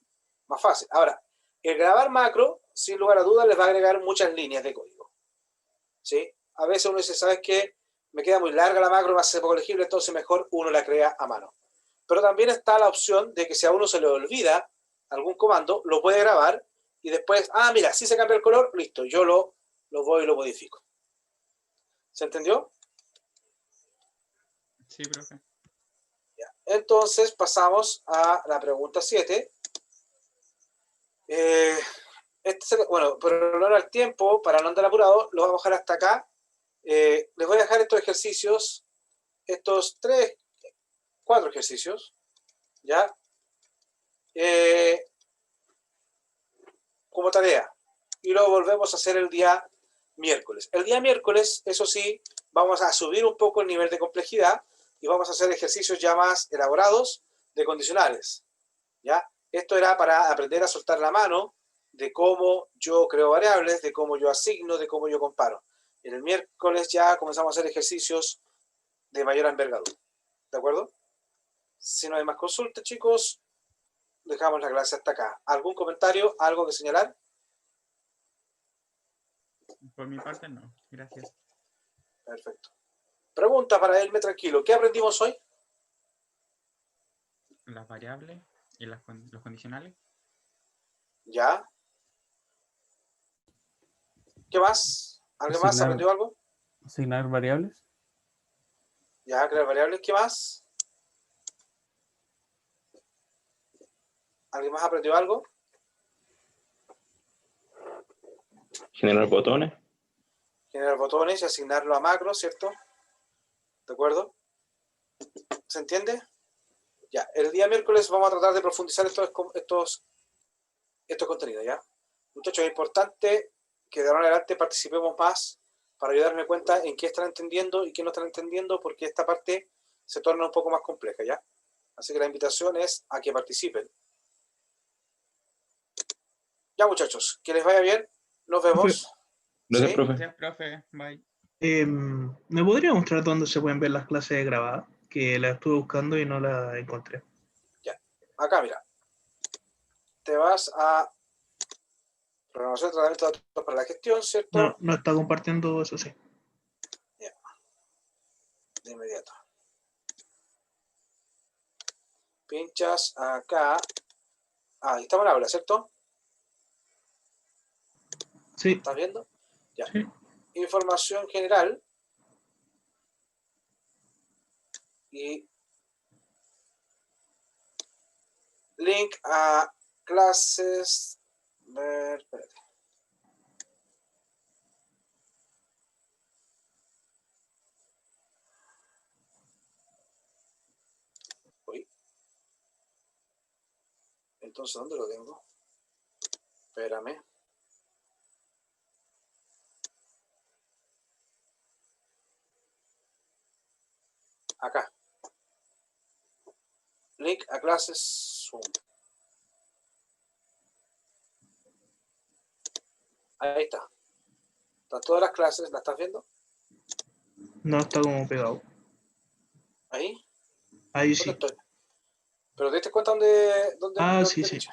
Speaker 1: más fácil. Ahora, el grabar macro, sin lugar a dudas, les va a agregar muchas líneas de código. ¿Sí? A veces uno dice, ¿sabes qué? Me queda muy larga la macro, va a ser poco legible, entonces mejor uno la crea a mano. Pero también está la opción de que si a uno se le olvida algún comando, lo puede grabar y después, mira, si se cambia el color, listo, yo lo voy y lo modifico. ¿Se entendió?
Speaker 2: Sí, profe.
Speaker 1: Ya. Entonces pasamos a la pregunta 7. Bueno, por honor al tiempo, para no andar apurado, lo vamos a dejar hasta acá. Les voy a dejar estos ejercicios, estos 4 ejercicios, ¿ya? Como tarea. Y lo volvemos a hacer el día miércoles. El día miércoles, eso sí, vamos a subir un poco el nivel de complejidad y vamos a hacer ejercicios ya más elaborados de condicionales, ¿ya? Esto era para aprender a soltar la mano de cómo yo creo variables, de cómo yo asigno, de cómo yo comparo. En el miércoles ya comenzamos a hacer ejercicios de mayor envergadura. ¿De acuerdo? Si no hay más consultas, chicos, dejamos la clase hasta acá. ¿Algún comentario? ¿Algo que señalar?
Speaker 2: Por mi parte, no. Gracias.
Speaker 1: Perfecto. Pregunta para Elme tranquilo. ¿Qué aprendimos hoy?
Speaker 2: Las variables y los condicionales.
Speaker 1: ¿Ya? ¿Qué más? ¿Alguien más
Speaker 3: Asignar,
Speaker 1: aprendió algo?
Speaker 3: asignar variables.
Speaker 1: Ya, crear variables. ¿Qué más? ¿Alguien más aprendió algo?
Speaker 4: Generar botones.
Speaker 1: Generar botones y asignarlo a macros, ¿cierto? ¿De acuerdo? ¿Se entiende? Ya, el día miércoles vamos a tratar de profundizar estos contenidos, ¿ya? Muchachos, es importante que de ahora en adelante participemos más para ayudarme cuenta en qué están entendiendo y qué no están entendiendo, porque esta parte se torna un poco más compleja, ¿ya? Así que la invitación es a que participen. Ya, muchachos, que les vaya bien. Nos vemos.
Speaker 4: Gracias,
Speaker 1: ¿Sí?
Speaker 4: profe.
Speaker 2: Gracias, profe. Bye.
Speaker 5: ¿Me podría mostrar dónde se pueden ver las clases grabadas? Que las estuve buscando y no las encontré.
Speaker 1: Acá, mira. Te vas a programación de tratamiento de datos para la gestión, ¿cierto?
Speaker 5: No, no está compartiendo, eso sí.
Speaker 1: De inmediato. Pinchas acá. Ahí estamos en aula, ¿cierto?
Speaker 5: Sí,
Speaker 1: ¿Estás viendo? Ya.
Speaker 5: sí.
Speaker 1: Información general. Y link a clases. Espérate. Uy. Entonces, ¿dónde lo tengo? Espérame. Acá. Link a clases Zoom. Ahí está. Están todas las clases, ¿las estás viendo?
Speaker 5: No está como pegado.
Speaker 1: Ahí.
Speaker 5: Ahí
Speaker 1: ¿Dónde
Speaker 5: sí.
Speaker 1: estoy? ¿Pero te diste cuenta dónde
Speaker 5: Sí,
Speaker 1: te
Speaker 5: sí.
Speaker 1: pinché?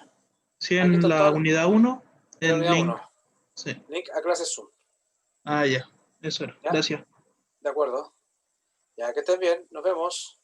Speaker 5: Sí,
Speaker 1: Aquí
Speaker 5: en
Speaker 1: está
Speaker 5: la
Speaker 1: todo.
Speaker 5: unidad 1,
Speaker 1: En la
Speaker 5: el
Speaker 1: unidad
Speaker 5: link.
Speaker 1: 1.
Speaker 5: Sí.
Speaker 1: Link a clases Zoom.
Speaker 5: Ah, ya. Eso era.
Speaker 1: ¿Ya?
Speaker 5: Gracias.
Speaker 1: De acuerdo. Ya que estés bien. Nos vemos.